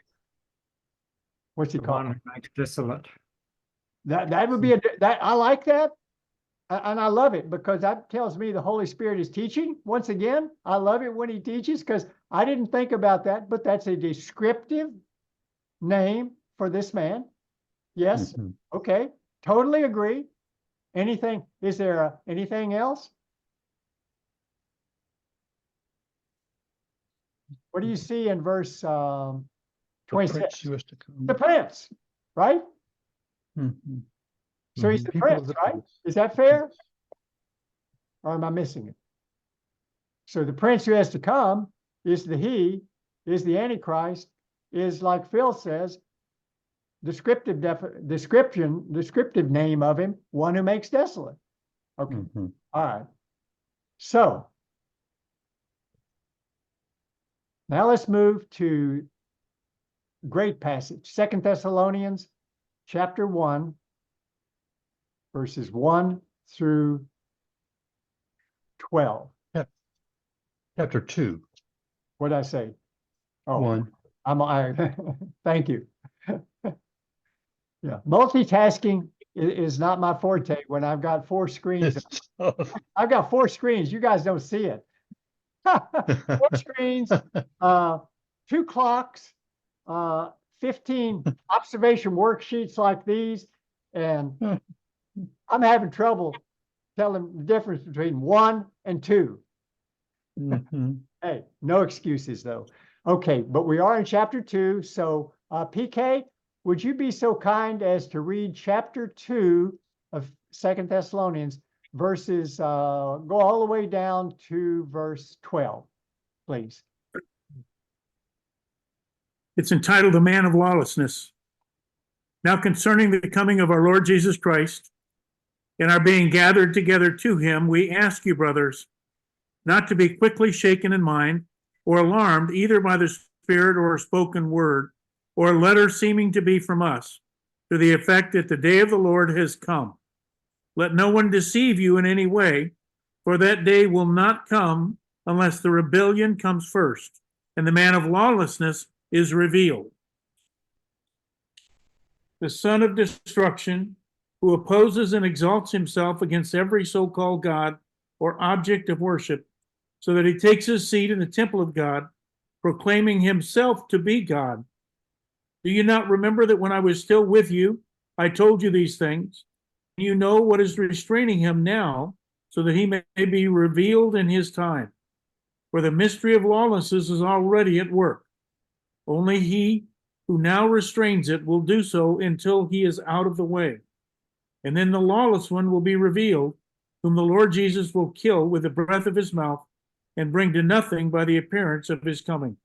What's he The called? one who makes desolate. That would be that I like that. And I love it because that tells me the Holy Spirit is teaching. Once again, I love it when he teaches because I didn't think about that, but that's a descriptive name for this man. Yes. Okay. Totally agree. Anything? Is there anything else? What do you see in verse 26? The prince, right? So he's the prince, right? Is that fair? Or am I missing it? So the prince who has to come is the Antichrist, is like Phil says, descriptive name of him, one who makes desolate. Okay. All right. So now let's move to great passage, 2 Thessalonians chapter 1. Verses 1 through 12. Chapter 2. What did I say? Oh, 1. Thank you. Yeah, multitasking is not my forte when I've got 4 screens. I've got 4 screens. You guys don't see it. 4 screens, 2 clocks, 15 observation worksheets like these, and I'm having trouble telling the difference between 1 and 2. Hey, no excuses though. Okay, but we are in chapter 2. So PK, would you be so kind as to read chapter 2 of 2 Thessalonians, verses, go all the way down to verse 12, please. It's entitled The Man of Lawlessness. Now concerning the coming of our Lord Jesus Christ and our being gathered together to him, we ask you, brothers, not to be quickly shaken in mind or alarmed either by the Spirit or a spoken word or a letter seeming to be from us, to the effect that the day of the Lord has come. Let no one deceive you in any way, for that day will not come unless the rebellion comes first, and the man of lawlessness is revealed, the son of destruction, who opposes and exalts himself against every so-called God or object of worship, so that he takes his seat in the temple of God, proclaiming himself to be God. Do you not remember that when I was still with you, I told you these things? You know what is restraining him now, so that he may be revealed in his time. For the mystery of lawlessness is already at work. Only he who now restrains it will do so until he is out of the way. And then the lawless one will be revealed, whom the Lord Jesus will kill with the breath of his mouth and bring to nothing by the appearance of his coming.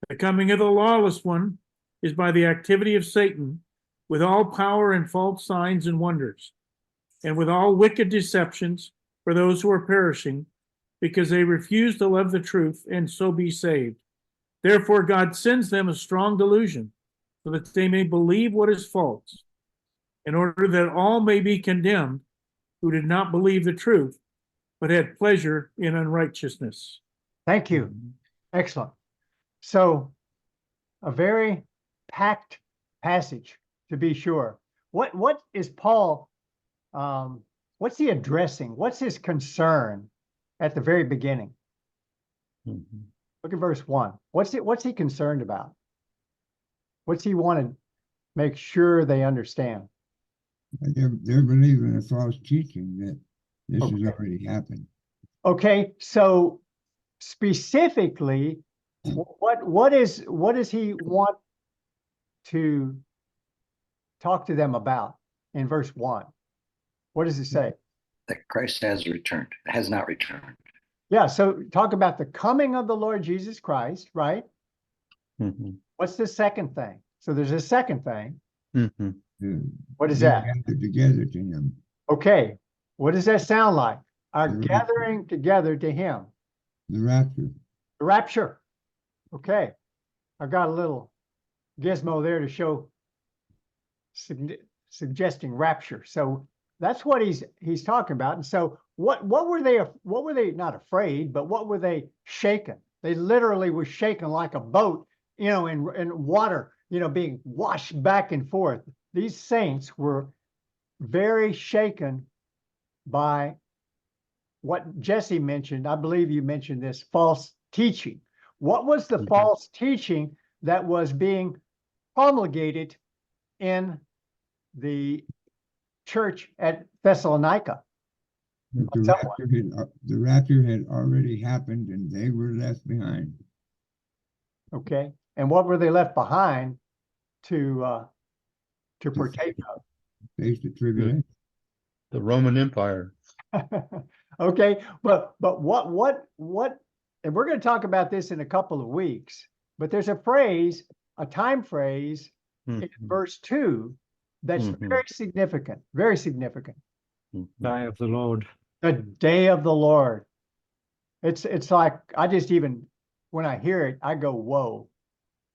The coming of the lawless one is by the activity of Satan, with all power and false signs and wonders, and with all wicked deceptions for those who are perishing, because they refuse to love the truth and so be saved. Therefore God sends them a strong delusion, so that they may believe what is false, in order that all may be condemned who did not believe the truth, but had pleasure in unrighteousness. Thank you. Excellent. So a very packed passage, to be sure. What is Paul, what's he addressing? What's his concern at the very beginning? Mhm. Look at verse 1. What's he concerned about? What's he want to make sure they understand? They're believing a false teaching that this has Okay. already happened. Okay, so specifically, what does he want to talk to them about in verse 1? What does it say? That Christ has not returned. Yeah, so talk about the coming of the Lord Jesus Christ, right? Mhm. What's the second thing? So there's a second thing. Mhm. What is They that? gathered together to him. Okay, what does that sound like? Our The rapture. gathering together to him. The rapture. The rapture. Okay, I got a little gizmo there to show suggesting rapture. So that's what he's talking about. And so what were they not afraid, but what were they shaken? They literally were shaken like a boat, in water, being washed back and forth. These saints were very shaken by what Jesse mentioned. I believe you mentioned this false teaching. What was the false teaching that was being promulgated in the church at Thessalonica? But the rapture had already happened and they were left behind. Okay, and what were they left behind to partake Face the tribulation. The Roman Empire. of? Okay, but what, and we're going to talk about this in a couple of weeks, but there's a time phrase in verse 2 that's very significant, very significant. Day of the Lord. The day of the Lord. It's like, when I hear it, I go, whoa,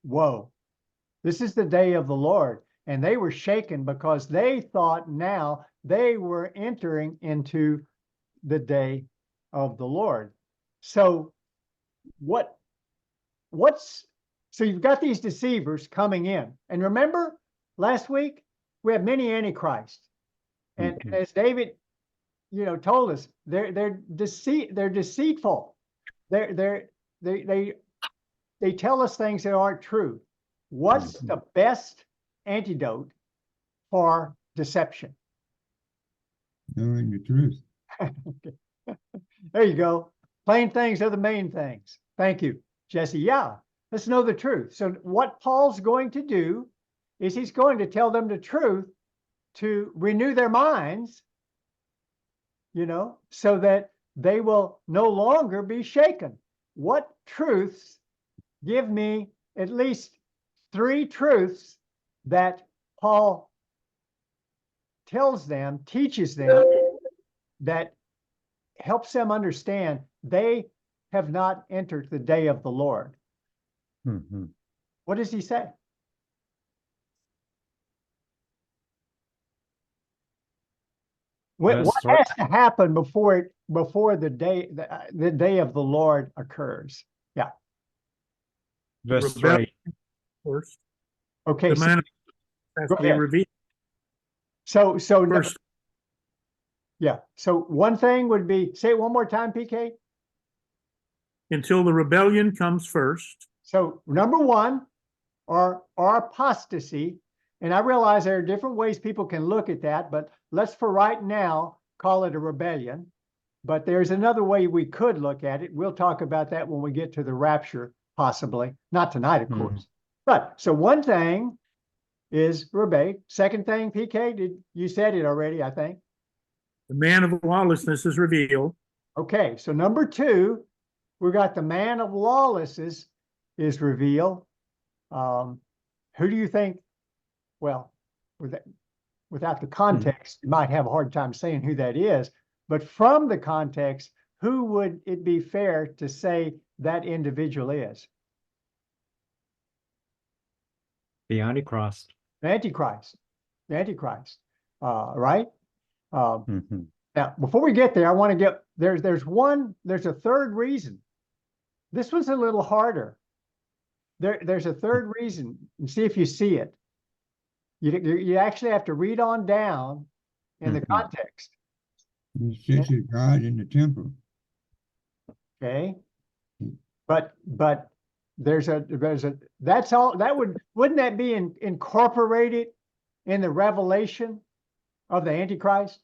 whoa. This is the day of the Lord. And they were shaken because they thought now they were entering into the day of the Lord. So so you've got these deceivers coming in. And remember last week, we have many antichrists. And as David, told us, they're deceitful. They tell us things that aren't true. What's the best antidote for deception? Knowing the truth. There you go. Plain things are the main things. Thank you, Jesse. Yeah, let's know the truth. So what Paul's going to do is he's going to tell them the truth to renew their minds, so that they will no longer be shaken. What truths? Give me at least 3 truths that Paul teaches them, that helps them understand they have not entered the day of the Lord. What does he say? What has to happen before the day of the Lord occurs? Yeah. Verse Rebellion 3. First, Okay. the So, man has to be revealed. so First, yeah. So one thing would be, say it one more time, PK. until the rebellion comes first. So number 1, or apostasy. And I realize there are different ways people can look at that, but let's for right now call it a rebellion. But there's another way we could look at it. We'll talk about that when we get to the rapture, possibly. Not tonight, of course. But so one thing is rebellion. Second thing, PK, you said it already, I think. The man of lawlessness is revealed. Okay, so number 2, we got the man of lawlessness is revealed. Who do you think? Well, without the context, you might have a hard time saying who that is. But from the context, who would it be fair to say that individual is? The Antichrist. The Antichrist. The Antichrist. Right? Now, Now, before we get there, I want to get there's a third reason. This one's a little harder. There's a third reason, and see if you see it. You actually have to read on down in the context. He sits with God in the temple. Okay. But there's a that's all that wouldn't that be incorporated in the revelation of the Antichrist?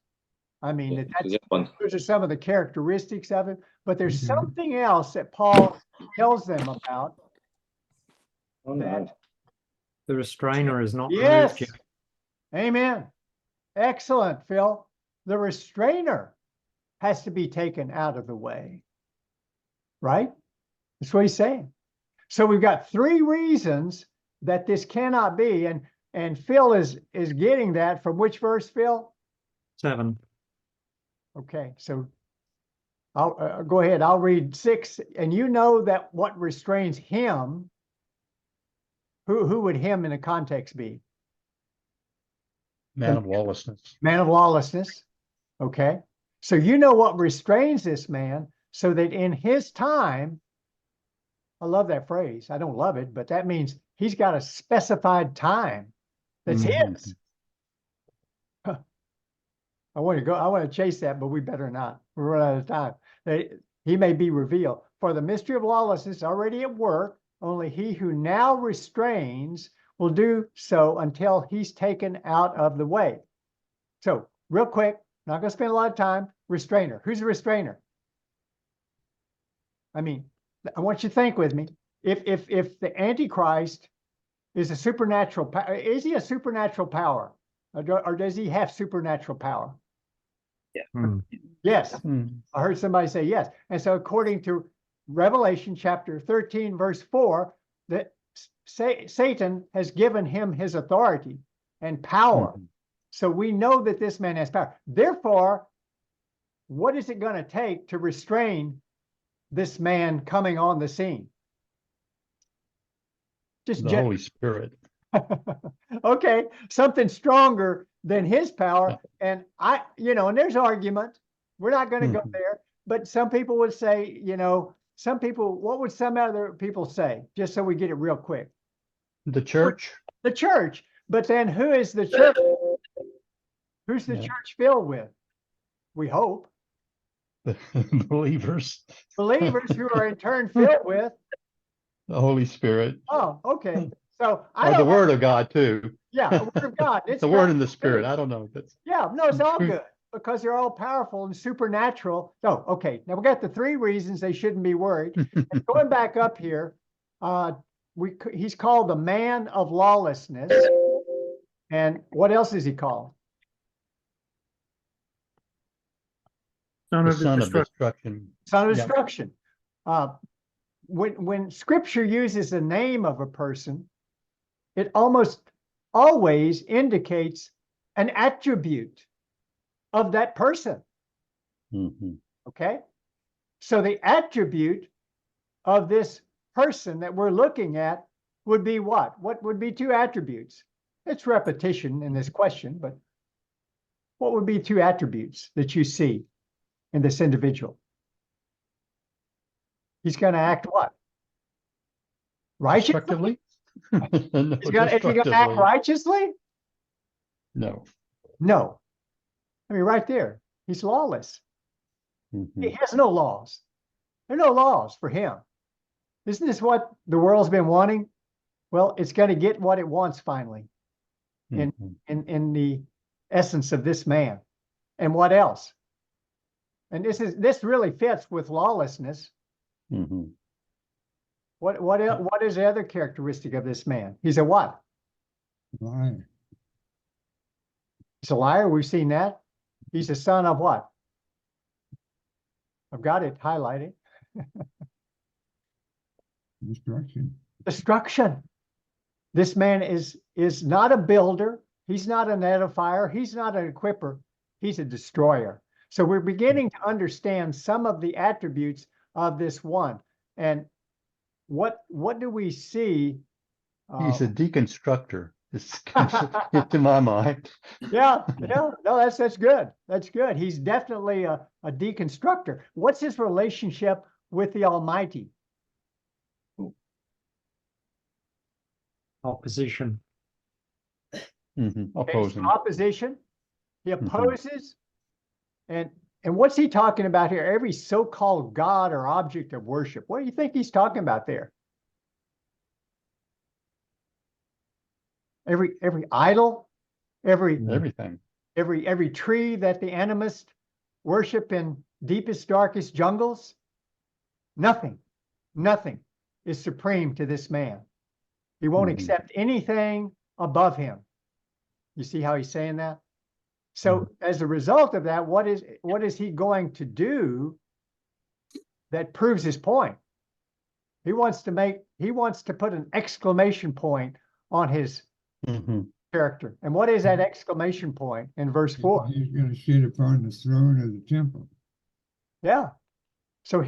I mean, those are some of the characteristics of it, but there's something else that Paul tells them about. That, The restrainer is not yes. removed yet. Amen. Excellent, Phil. The restrainer has to be taken out of the way. Right? That's what he's saying. So we've got three reasons that this cannot be, and Phil is getting that from which verse, Phil? 7. Okay, so I'll go ahead. I'll read 6, and you know that what restrains him. Who would him in a context be? Man of lawlessness. Man of lawlessness. Okay, so you know what restrains this man, so that in his time, I love that phrase. I don't love it, but that means he's got a specified time that's his. I want to chase that, but we better not. We're running out of time. He may be revealed. For the mystery of lawlessness is already at work. Only he who now restrains will do so until he's taken out of the way. So, real quick, not going to spend a lot of time. Restrainer. Who's a restrainer? I mean, I want you to think with me. If the Antichrist is a supernatural power, is he a supernatural power, or does he have supernatural power? Yeah. Yes. I heard somebody say yes. And so, according to Revelation chapter 13, verse 4, that Satan has given him his authority and power. So we know that this man has power. Therefore, what is it going to take to restrain this man coming on the scene? Just the Holy Spirit. Okay, something stronger than his power. And and there's argument. We're not going to go there, but some people would say, what would some other people say? Just so we get it real quick. The church. The church. But then who is the church? Who's the church filled with? We hope. Believers. Believers who are in turn filled with the Holy Spirit. Oh, okay. So the Word of God too. Yeah, the Word of God. It's the Word and the Spirit. I don't know. No, it's all good because they're all powerful and supernatural. So, okay, now we got the three reasons they shouldn't be worried. And going back up here, he's called the man of lawlessness. And what else is he called? Son of destruction. Son of destruction. When Scripture uses the name of a person, it almost always indicates an attribute of that person. Okay? So the attribute of this person that we're looking at would be what? What would be two attributes? It's repetition in this question, but what would be two attributes that you see in this individual? He's going to act what? Righteously? No, Is he going to act righteously? No. No. I mean, right there, he's lawless. He has no laws. There are no laws for him. Isn't this what the world's been wanting? Well, it's going to get what it wants finally in the essence of this man. And what else? And this really fits with lawlessness. What is the other characteristic of this man? He's a what? Liar. He's a liar. We've seen that. He's a son of what? I've got it highlighted. Destruction. Destruction. This man is not a builder. He's not an edifier. He's not an equipper. He's a destroyer. So we're beginning to understand some of the attributes of this one. And what do we see? He's a deconstructor. It's to my mind. Yeah, no, that's good. That's good. He's definitely a deconstructor. What's his relationship with the Almighty? Opposition. Mhm, Okay, opposing. opposition. He opposes. And what's he talking about here? Every so-called God or object of worship. What do you think he's talking about there? Every idol, Everything. every tree that the animists worship in deepest, darkest jungles. Nothing is supreme to this man. He won't accept anything above him. You see how he's saying that? So as a result of that, what is he going to do that proves his point? He wants to put an exclamation point on his character. And what is that exclamation point in verse 4? He's going to sit upon the throne of the temple. Yeah. So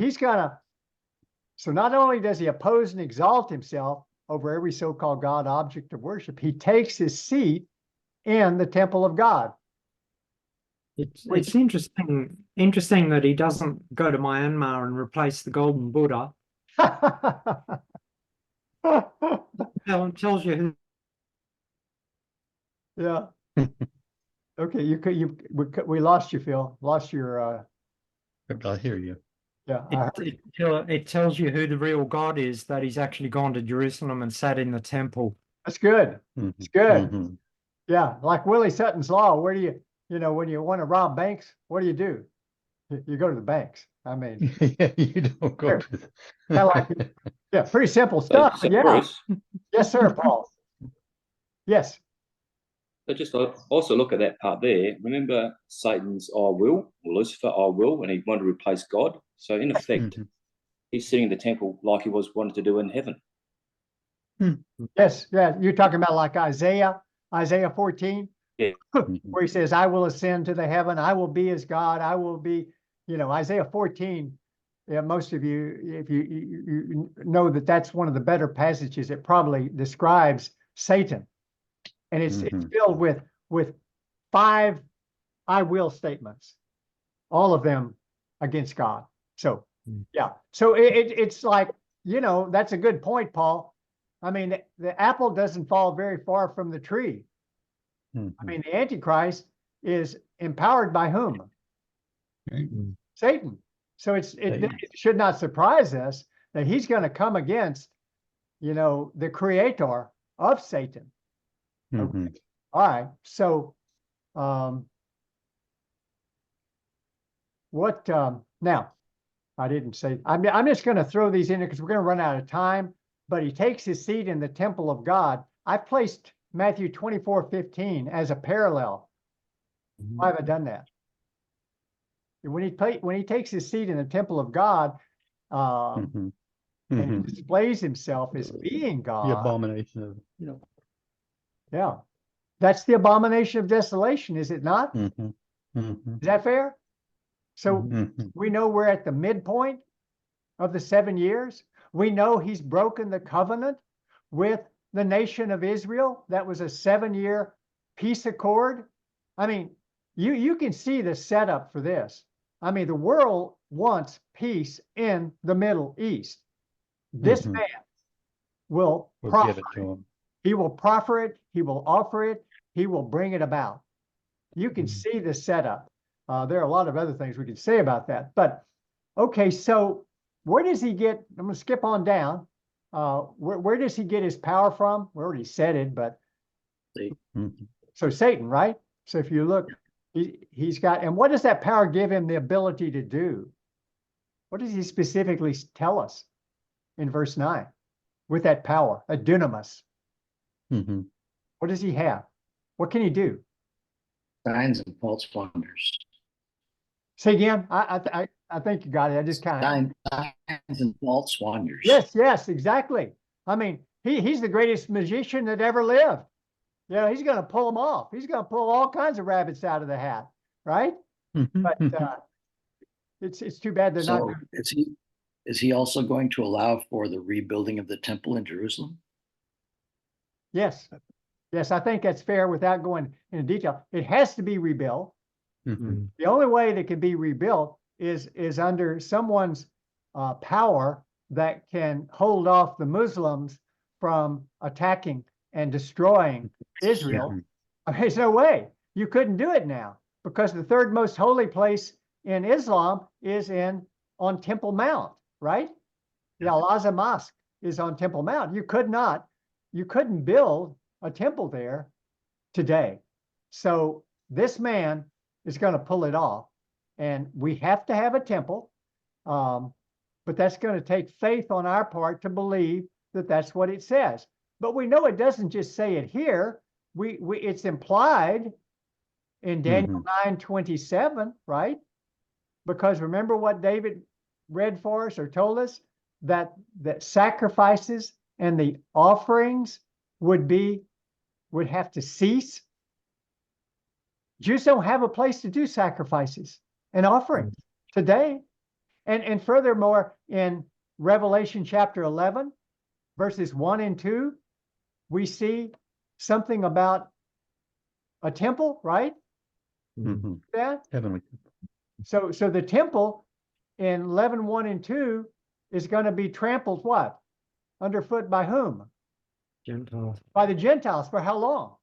so not only does he oppose and exalt himself over every so-called God object of worship, he takes his seat in the temple of God. It's interesting that he doesn't go to Myanmar and replace the golden Buddha. Tells you who. Yeah. Okay, we lost you, Phil. Lost your I hear you. yeah. It tells you who the real God is, that he's actually gone to Jerusalem and sat in the temple. That's good. It's good. Yeah, like Willie Sutton's Law, where do when you want to rob banks, what do? You go to the banks. I mean, Yeah, you don't go to yeah, pretty simple stuff. So Yeah. Bruce, Yes, sir, Paul. Yes. so just also look at that part there. Remember Satan's I will, or Lucifer I will, and he wanted to replace God. So in effect, he's sitting in the temple like he wanted to do in heaven. Yes. Yeah. You're talking about like Isaiah 14. Yeah. Where he says, I will ascend to the heaven. I will be as God. I will be, Isaiah 14. Yeah, most of you, if you know that's one of the better passages. It probably describes Satan. And it's filled with 5 I will statements, all of them against God. So, yeah. So it's like, that's a good point, Paul. I mean, the apple doesn't fall very far from the tree. I mean, the Antichrist is empowered by whom? Satan. So it should not surprise us that he's going to come against, the creator of Satan. Okay. All right. So, now, I didn't say, I'm just going to throw these in there because we're going to run out of time, but he takes his seat in the temple of God. I placed Matthew 24:15 as a parallel. Why have I done that? When he takes his seat in the temple of God, and he displays himself as being God. The abomination of, Yeah. That's the abomination of desolation, is it not? Is that fair? So we know we're at the midpoint of the 7 years. We know he's broken the covenant with the nation of Israel. That was a 7-year peace accord. I mean, you can see the setup for this. I mean, the world wants peace in the Middle East. This man will proffer give it to him. He will proffer it. He will offer it. He will bring it about. You can see the setup. There are a lot of other things we could say about that. But, okay, so where does he get, I'm going to skip on down. Where does he get his power from? We already said it, but. So Satan, right? So if you look, he's got, and what does that power give him the ability to do? What does he specifically tell us in verse 9? With that power, a dunamis. What does he have? What can he do? Signs and false wonders. Say again. I think you got it. I just kind of signs and false wonders. Yes, exactly. I mean, he's the greatest magician that ever lived. He's going to pull them off. He's going to pull all kinds of rabbits out of the hat, right? But it's too bad they're not. Is he also going to allow for the rebuilding of the temple in Jerusalem? Yes. Yes, I think that's fair without going into detail. It has to be rebuilt. Mhm. The only way that can be rebuilt is under someone's power that can hold off the Muslims from attacking and destroying Israel. Mhm. I mean, there's no way. You couldn't do it now because the third most holy place in Islam is on Temple Mount, right? The Al-Azhar Mosque is on Temple Mount. You couldn't build a temple there today. So this man is going to pull it off, and we have to have a temple. But that's going to take faith on our part to believe that that's what it says. But we know it doesn't just say it here. It's implied in Daniel 9:27, right? Because remember what David read for us or told us, that sacrifices and the offerings would have to cease. Jews don't have a place to do sacrifices and offerings today. And furthermore, in Revelation chapter 11, verses 1 and 2, we see something about a temple, right? Mhm. That. Heavenly. So the temple in 11, 1 and 2 is going to be trampled what? Underfoot by whom? Gentiles. By the Gentiles. For how long?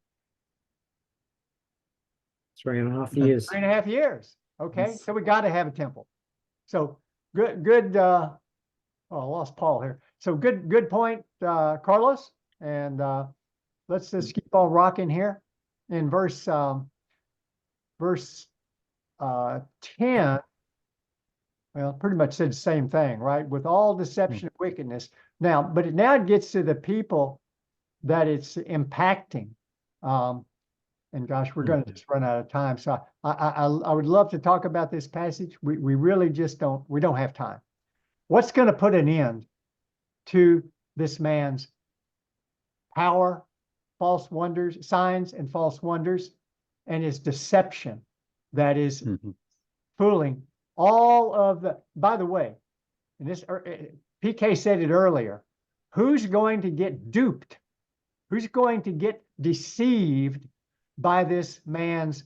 3.5 years. 3.5 years. Okay, Yes. so we got to have a temple. So good. Oh, I lost Paul here. So good point, Carlos. And let's just keep on rocking here. In verse 10, well, pretty much said the same thing, right? With all deception and wickedness. Now, but now it gets to the people that it's impacting. And gosh, we're going to just run out of time. So I would love to talk about this passage. We really just don't have time. What's going to put an end to this man's power, false wonders, signs and false wonders, and his deception that is fooling all of the, by the way, and this PK said it earlier, who's going to get duped? Who's going to get deceived by this man's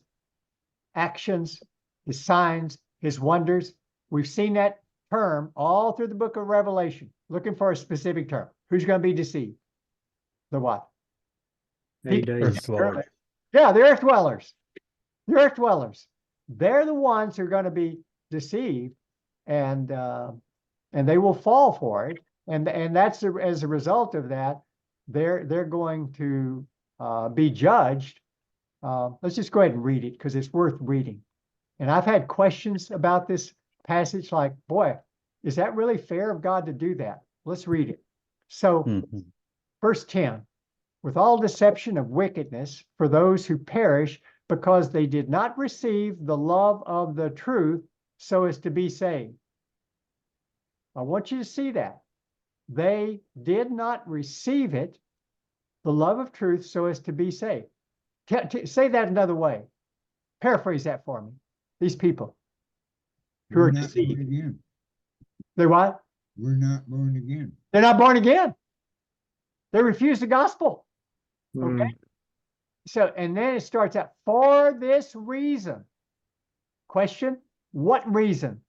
actions, his signs, his wonders? We've seen that term all through the book of Revelation, looking for a specific term. Who's going to be deceived? The what? Earth dwellers. Yeah, the earth dwellers. The earth dwellers. They're the ones who are going to be deceived, and they will fall for it. And that's as a result of that, they're going to be judged. Let's just go ahead and read it because it's worth reading. And I've had questions about this passage, like, boy, is that really fair of God to do that? Let's read it. So, verse 10, with all deception of wickedness for those who perish, because they did not receive the love of the truth so as to be saved. I want you to see that. They did not receive it, the love of truth, so as to be saved. Say that another way. Paraphrase that for me. These people who are deceived. Again. They're what? We're not born again. They're not born again. They refuse the gospel. Okay. So, and then it starts out, for this reason. Question, what reason?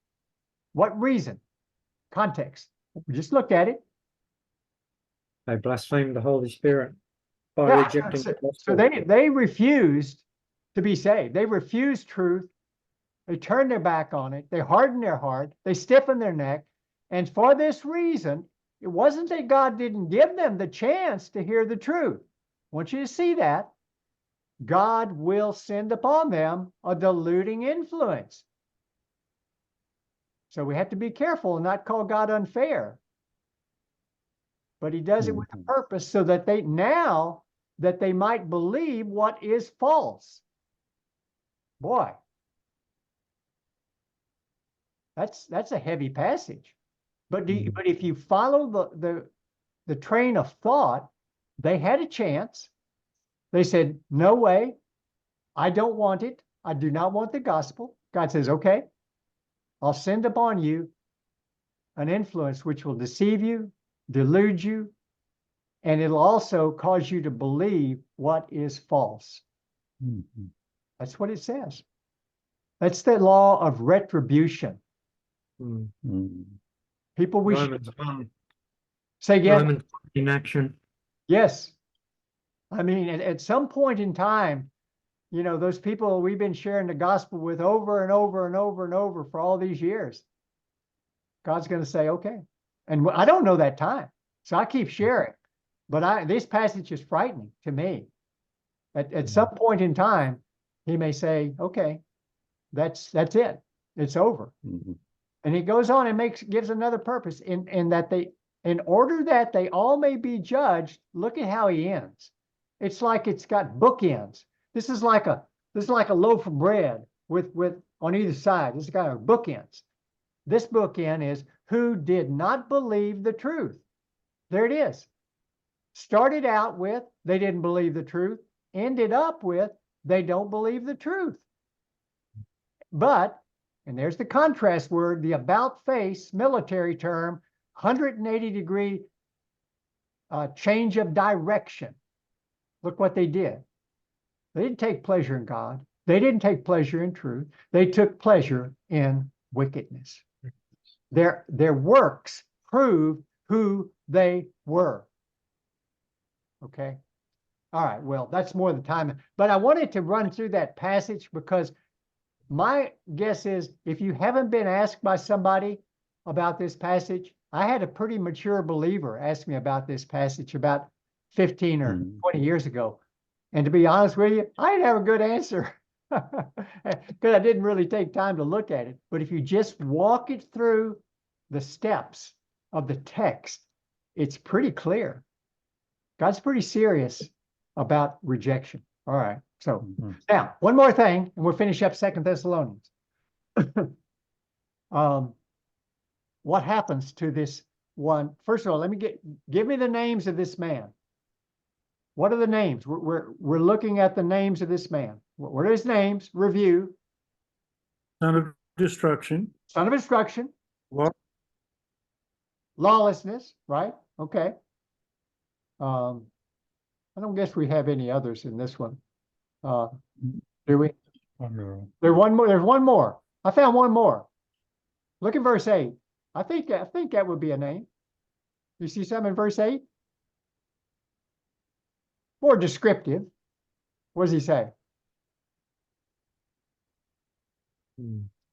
What reason? Context. We just looked at it. They blasphemed the Holy Spirit by Yeah, rejecting the gospel. So they refused to be saved. They refused truth. They turned their back on it. They hardened their heart. They stiffened their neck. And for this reason, it wasn't that God didn't give them the chance to hear the truth. I want you to see that. God will send upon them a deluding influence. So we have to be careful and not call God unfair. But he does it with a purpose so that they might believe what is false. Boy, that's a heavy passage. But but if you follow the train of thought, they had a chance. They said, no way, I don't want it. I do not want the gospel. God says, okay, I'll send upon you an influence which will deceive you, delude you, and it'll also cause you to believe what is false. Mhm. That's what it says. That's the law of retribution. Mm. Mhm. People, we should Romans 1, say again. Romans in action. Yes. I mean, at some point in time, you know, those people we've been sharing the gospel with over and over and over and over for all these years, God's going to say, okay. And I don't know that time. So I keep sharing. But this passage is frightening to me. At some point in time, he may say, okay, that's it. It's over. Mhm. And he goes on and gives another purpose in that in order that they all may be judged. Look at how he ends. It's like it's got bookends. This is like a loaf of bread with on either side. This has got bookends. This bookend is who did not believe the truth. There it is. Started out with they didn't believe the truth. Ended up with they don't believe the truth. But, and there's the contrast word, the about face military term, 180-degree change of direction. Look what they did. They didn't take pleasure in God. They didn't take pleasure in truth. They took pleasure in wickedness. Their works prove who they were. Okay. All right. Well, that's more the time. But I wanted to run through that passage because my guess is if you haven't been asked by somebody about this passage, I had a pretty mature believer ask me about this passage about 15 or 20 years ago. And to be honest with you, I didn't have a good answer because I didn't really take time to look at it. But if you just walk it through the steps of the text, it's pretty clear. God's pretty serious about rejection. All right. So now one more thing, and we'll finish up 2 Thessalonians. What happens to this one? First of all, give me the names of this man. What are the names? We're looking at the names of this man. What are his names? Review. Son of destruction. Son of destruction. Law. Lawlessness, right? Okay. I don't guess we have any others in this one. Do we? There's one more. I found one more. Look at verse 8. I think that would be a name. You see something in verse 8? More descriptive. What does he say?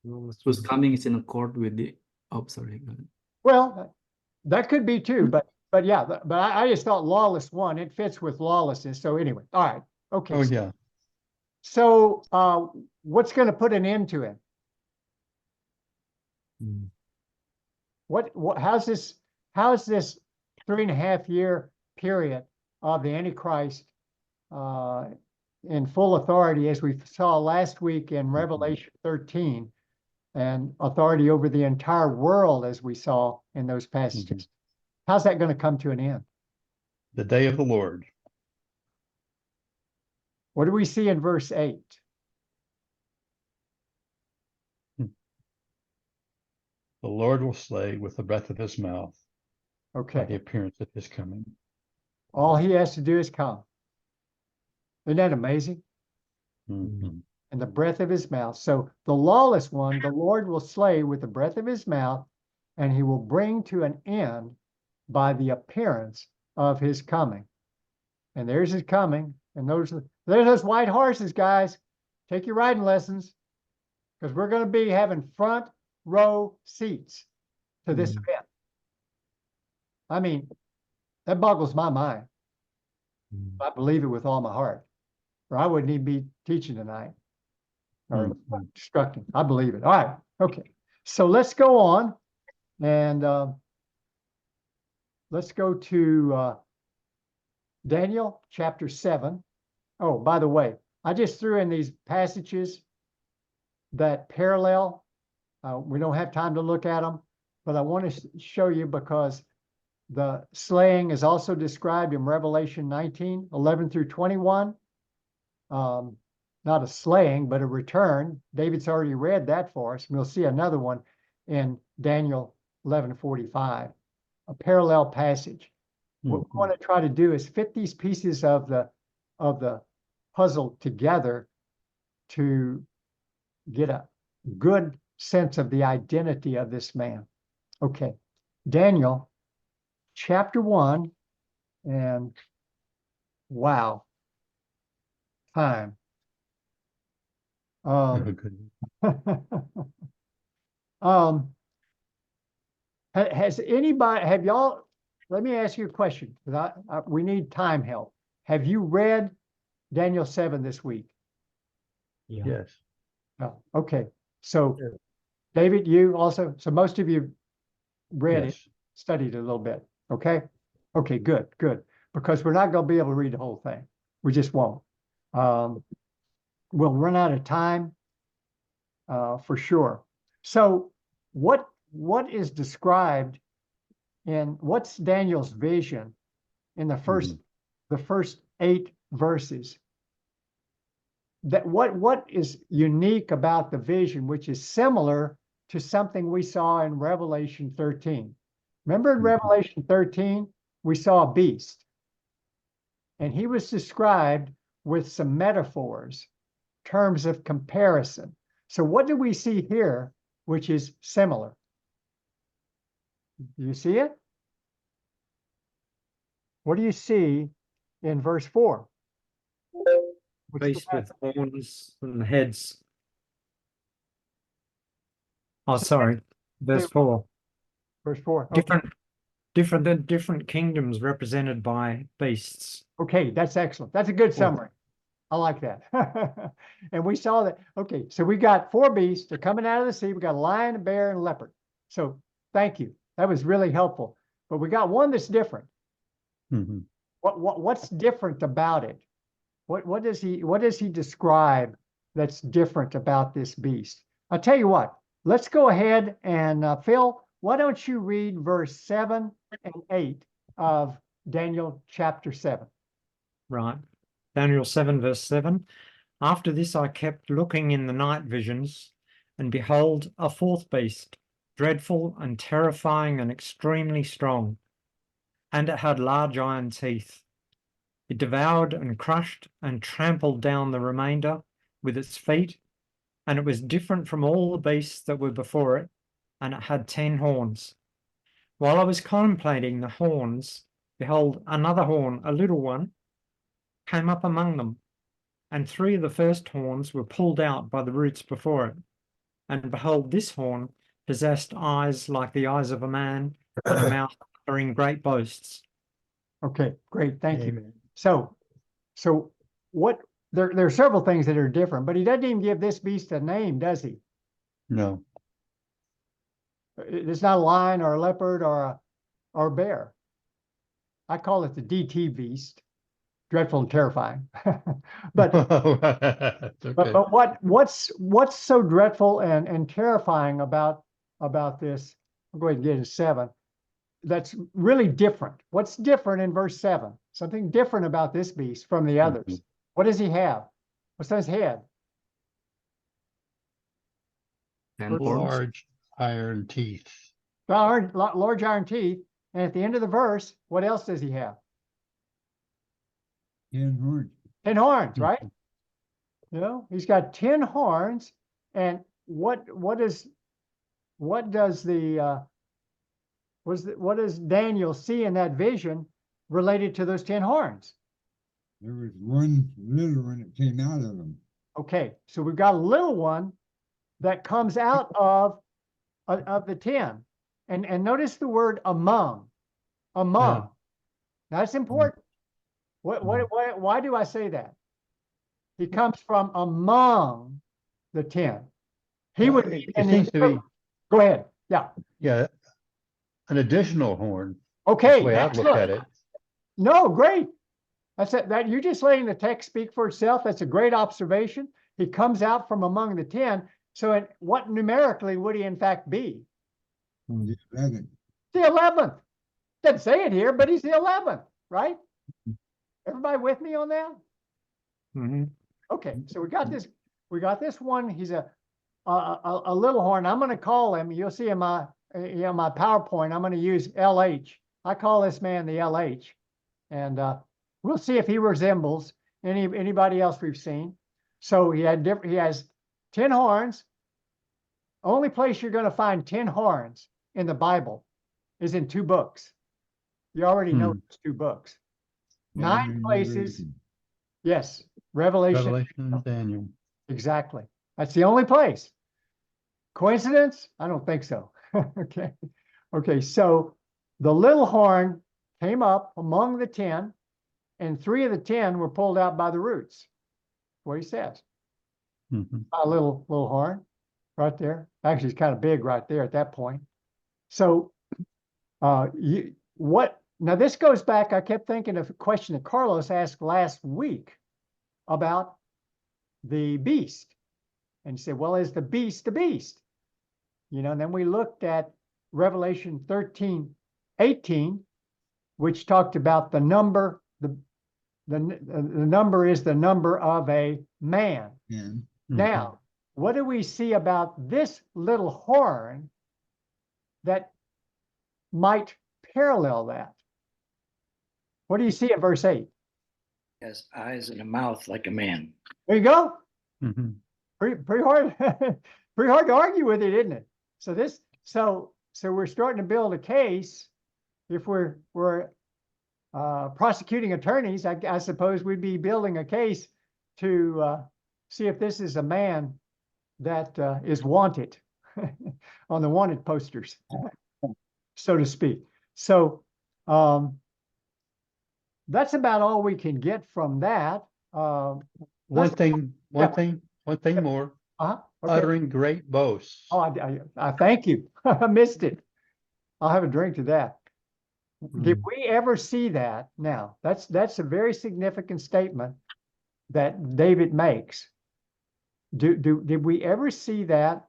Whose coming is in accord with the. Oh, sorry. Well, that could be too, but yeah, but I just thought lawless one. It fits with lawlessness. So anyway, all right, okay. Oh yeah. So what's going to put an end to him? How's this 3.5 year period of the Antichrist in full authority, as we saw last week in Revelation 13, and authority over the entire world, as we saw in those passages? How's that going to come to an end? The day of the Lord. What do we see in verse 8? The Lord will slay with the breath of his mouth. Okay. By the appearance of his coming. All he has to do is come. Isn't that amazing? Mm-hmm. And the breath of his mouth. So the lawless one, the Lord will slay with the breath of his mouth, and he will bring to an end by the appearance of his coming. And there's his coming. And there's those white horses, guys. Take your riding lessons, because we're going to be having front row seats to this event. I mean, that boggles my mind. I believe it with all my heart, or I wouldn't even be teaching tonight or instructing. I believe it. All right. Okay. So let's go on, and let's go to Daniel chapter 7. Oh, by the way, I just threw in these passages that parallel. We don't have time to look at them, but I want to show you because the slaying is also described in Revelation 19, 11 through 21. Not a slaying, but a return. David's already read that for us. And we'll see another one in Daniel 11:45, a parallel passage. What we want to try to do is fit these pieces of the of the puzzle together to get a good sense of the identity of this man. Okay, Daniel chapter 1, and wow, time. Good. Has anybody, have y'all, let me ask you a question, because we need time help. Have you read Daniel 7 this week? Yes. No. Okay, so Yeah. David, you also, so most of you read it, Yes. studied it a little bit, okay? Okay, good, good, because we're not going to be able to read the whole thing. We just won't. We'll run out of time for sure. So what is described in what's Daniel's vision in the first 8 verses? That what is unique about the vision, which is similar to something we saw in Revelation 13. Remember in Revelation 13, we saw a beast, and he was described with some metaphors, terms of comparison. So what do we see here, which is similar? Do you see it? What do you see in verse 4? Beast with horns and heads. Oh, sorry. Verse 4. Verse 4. Okay. Different kingdoms represented by beasts. Okay, that's excellent. That's a good summary. I like that. And we saw that. Okay, so we got 4 beasts. They're coming out of the sea. We got a lion, a bear, and a leopard. So thank you. That was really helpful. But we got one that's different. What's different about it? What does he describe that's different about this beast? I'll tell you what. Let's go ahead and Phil, why don't you read verse 7 and 8 of Daniel chapter 7? Right. Daniel 7, verse 7. After this I kept looking in the night visions, and behold, a 4th beast, dreadful and terrifying and extremely strong. And it had large iron teeth. It devoured and crushed and trampled down the remainder with its feet, and it was different from all the beasts that were before it, and it had 10 horns. While I was contemplating the horns, behold, another horn, a little one, came up among them, and 3 of the first horns were pulled out by the roots before it. And behold, this horn possessed eyes like the eyes of a man, and a mouth uttering great boasts. Okay, great, thank you. So what? There are several things that are different, but he doesn't even give this beast a name, does he? No. It's not a lion or a leopard or a bear. I call it the DT beast, dreadful and terrifying. but Okay. but what's so dreadful and terrifying about this? I'll go ahead and get it 7. That's really different. What's different in verse 7? Something different about this beast from the others. What does he have? What's on his head? And horns. Large iron teeth. Large iron teeth. And at the end of the verse, what else does he have? 10 horns. 10 horns, right? You know, he's got 10 horns. And what does Daniel see in that vision related to those 10 horns? There was one little one that came out of them. Okay, so we've got a little one that comes out of the 10. And notice the word among. Among. Yeah. That's important. Why do I say that? He comes from among the 10. He would be It seems to be, go ahead. Yeah. yeah, an additional horn. Okay. That's the way I look excellent. at it. No, great. That's it. That you're just letting the text speak for itself. That's a great observation. He comes out from among the 10. So what numerically would he in fact be? The 11th. The 11th. Doesn't say it here, but he's the 11th, right? Everybody with me on that? Okay, so we got this one. He's a little horn. I'm going to call him. You'll see in my PowerPoint. I'm going to use LH. I call this man the LH, and we'll see if he resembles anybody else we've seen. So he has 10 horns. Only place you're going to find 10 horns in the Bible is in 2 books. You already know it's 2 books. 9 places. Yes, Revelation and Daniel. Exactly. That's the only place. Coincidence? I don't think so. Okay. Okay. So the little horn came up among the 10, and 3 of the 10 were pulled out by the roots. That's what he says. A little horn right there. Actually, it's kind of big right there at that point. So now this goes back, I kept thinking of a question that Carlos asked last week about the beast. And he said, well, is the beast a beast? You know, and then we looked at Revelation 13:18, which talked about the number, the number is the number of a man. Now, what do we see about this little horn that might parallel that? What do you see at verse 8? Has eyes and a mouth like a man. There you go. Pretty hard, pretty hard to argue with it, isn't it? So we're starting to build a case. If we're prosecuting attorneys, I suppose we'd be building a case to see if this is a man that is wanted on the wanted posters, so to speak. So that's about all we can get from that. One thing more. Okay. Uttering great boasts. Oh, I thank you. I missed it. I'll have a drink to that. Did we ever see that? Now, that's a very significant statement that David makes. Did we ever see that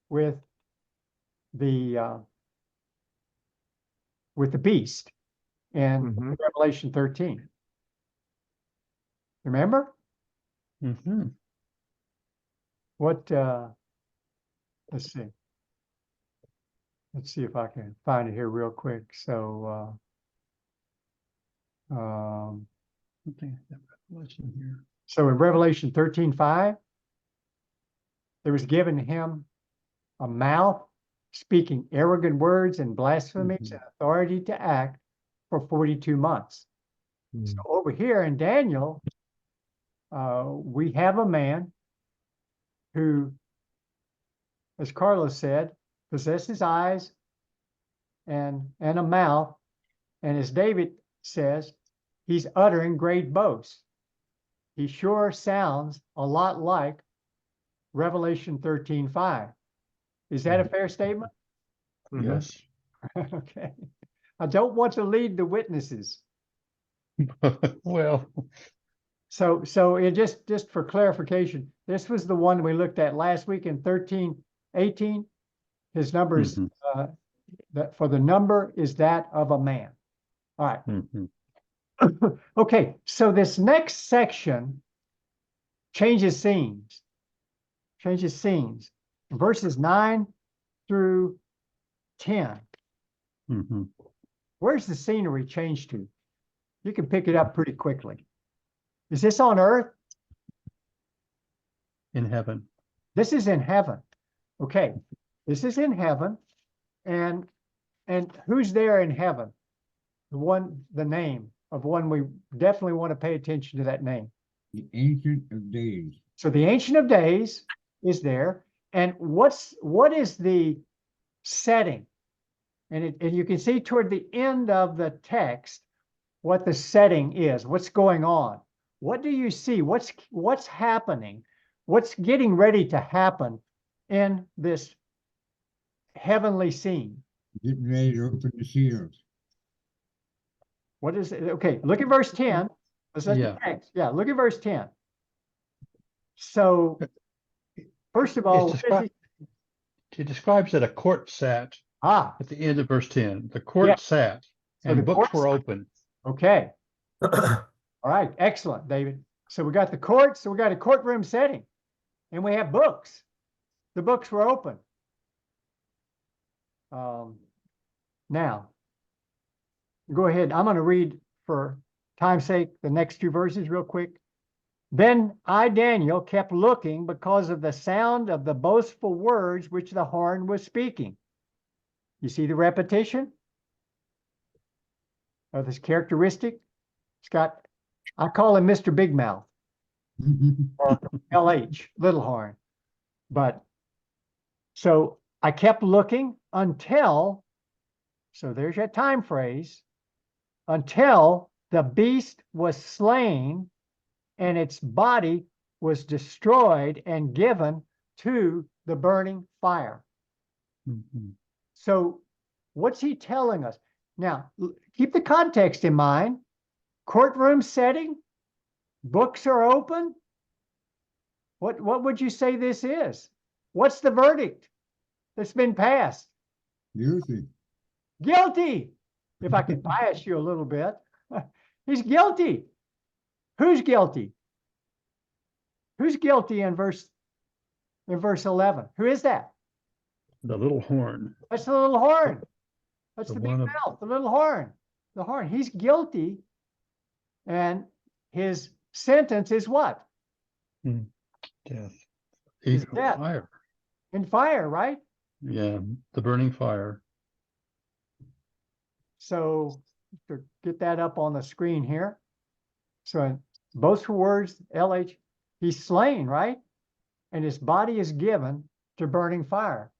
with the beast in Revelation 13? Remember? What let's see. Let's see if I can find it here real quick. So so in Revelation 13:5, there was given him a mouth speaking arrogant words and blasphemies and authority to act for 42 months. So over here in Daniel, we have a man who, as Carlos said, possesses eyes and a mouth, and as David says, he's uttering great boasts. He sure sounds a lot like Revelation 13:5. Is that a fair statement? Yes. Okay. I don't want to lead the witnesses. Well, so it just for clarification, this was the one we looked at last week in 13:18. His number is that for the number is that of a man. All right. Okay, so this next section changes scenes. Verses 9 through 10. Where's the scenery changed to? You can pick it up pretty quickly. Is this on earth? In heaven. This is in heaven. Okay, this is in heaven. And who's there in heaven? The name of one we definitely want to pay attention to that name. The Ancient of Days. So the Ancient of Days is there. And what is the setting? And you can see toward the end of the text what the setting is, what's going on. What do you see? What's happening? What's getting ready to happen in this heavenly scene? Getting ready to open the seals. What is it? Okay, look at verse 10. Let's look at the text. Yeah, look at verse 10. So, first of all, he describes that a court sat at the end of verse 10. The court sat, and books were open. Okay. All right, excellent, David. So we got the court, so we got a courtroom setting, and we have books. The books were open. Now, go ahead. I'm going to read for time's sake, the next two verses real quick. Then I, Daniel, kept looking because of the sound of the boastful words which the horn was speaking. You see the repetition of this characteristic? It's got, I call him Mr. Big Mouth, or LH, Little Horn. But so I kept looking until, so there's your time phrase, until the beast was slain and its body was destroyed and given to the burning fire. So what's he telling us? Now, keep the context in mind. Courtroom setting, books are open. What would you say this is? What's the verdict that's been passed? Guilty. Guilty. If I could bias you a little bit, he's guilty. Who's guilty? Who's guilty in verse 11? Who is that? The little horn. That's the little horn. That's The the big one of- mouth, the little horn. The horn. He's guilty. And his sentence is what? Death. He's Even dead. fire. In fire, right? Yeah, the burning fire. So to get that up on the screen here. So both words, LH, he's slain, right? And his body is given to burning fire.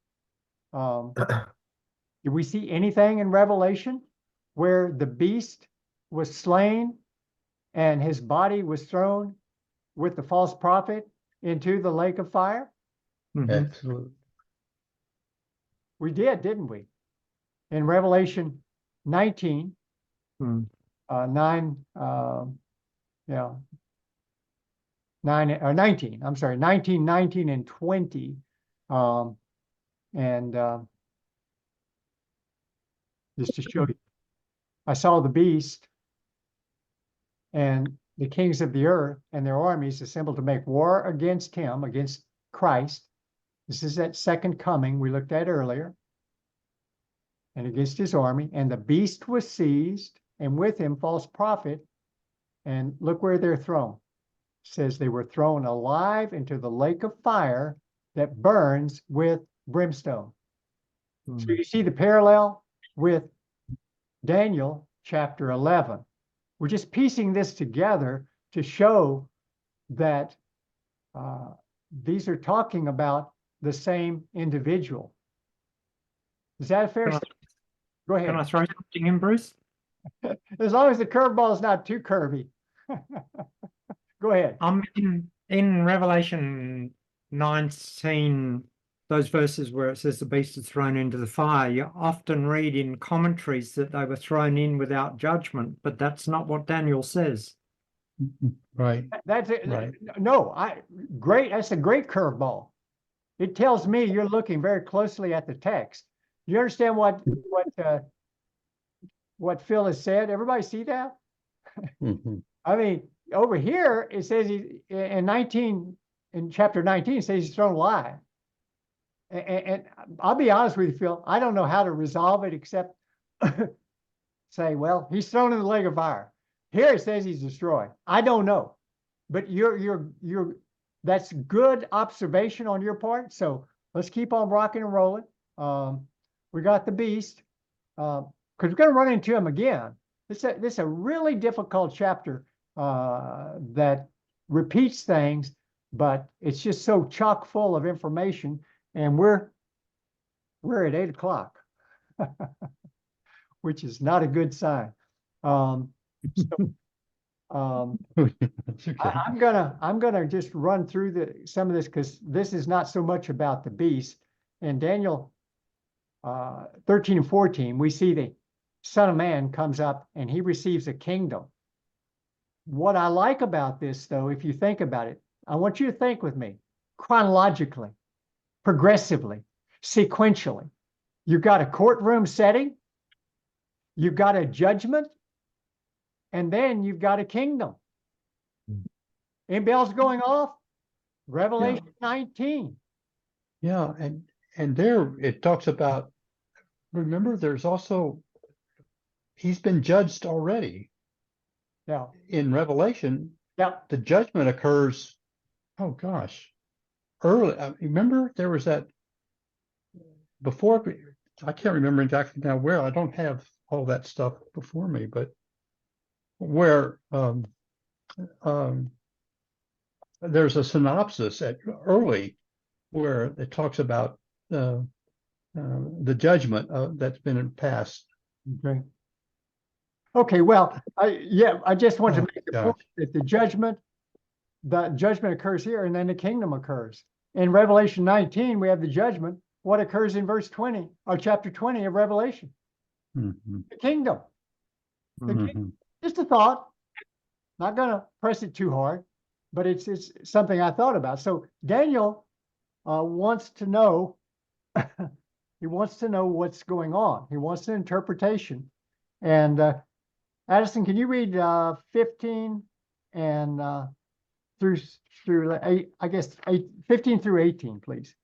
Do we see anything in Revelation where the beast was slain and his body was thrown with the false prophet into the lake of fire? Absolutely. We did, didn't we? In Revelation 19, 9, 9 or 19, I'm sorry, 19, 19, and 20. Just to show you, I saw the beast and the kings of the earth and their armies assembled to make war against him, against Christ. This is that second coming we looked at earlier. And against his army. And the beast was seized, and with him false prophet. And look where they're thrown. It says they were thrown alive into the lake of fire that burns with brimstone. So you see the parallel with Daniel chapter 11. We're just piecing this together to show that these are talking about the same individual. Is that a fair statement? Go ahead. Can I throw something in, Bruce? As long as the curveball is not too curvy. Go ahead. In Revelation 19, those verses where it says the beast is thrown into the fire, you often read in commentaries that they were thrown in without judgment, but that's not what Daniel says. Right. That's it. Right. No, great. That's a great curveball. It tells me you're looking very closely at the text. You understand what Phil has said? Everybody see that? I mean, over here it says he in chapter 19 it says he's thrown alive. And I'll be honest with you, Phil, I don't know how to resolve it except say, well, he's thrown in the lake of fire. Here it says he's destroyed. I don't know, but that's good observation on your part. So let's keep on rocking and rolling. We got the beast, because we're going to run into him again. This is a really difficult chapter that repeats things, but it's just so chock full of information. And we're at 8 o'clock, which is not a good sign. I'm gonna just run through some of this because this is not so much about the beast. And Daniel 13 and 14, we see the Son of Man comes up and he receives a kingdom. What I like about this, though, if you think about it, I want you to think with me chronologically, progressively, sequentially. You've got a courtroom setting, you've got a judgment, and then you've got a kingdom. Any bells going off? Revelation 19. Yeah, and there it talks about, remember, there's also, he's been judged already. Yeah. in Revelation, Yeah. the judgment occurs, oh gosh, early. Remember there was that before, I can't remember exactly now where, I don't have all that stuff before me, but where there's a synopsis at early where it talks about the judgment that's been passed. Okay. Okay, well, I just want to Oh, make the gosh. point that the judgment occurs here and then the kingdom occurs. In Revelation 19, we have the judgment. What occurs in verse 20 or chapter 20 of Revelation? Mhm. The kingdom. Mhm. Just a thought. Not going to press it too hard, but it's something I thought about. So Daniel wants to know. He wants to know what's going on. He wants an interpretation. And Addison, can you read 15 and through 8, I guess 15 through 18, please?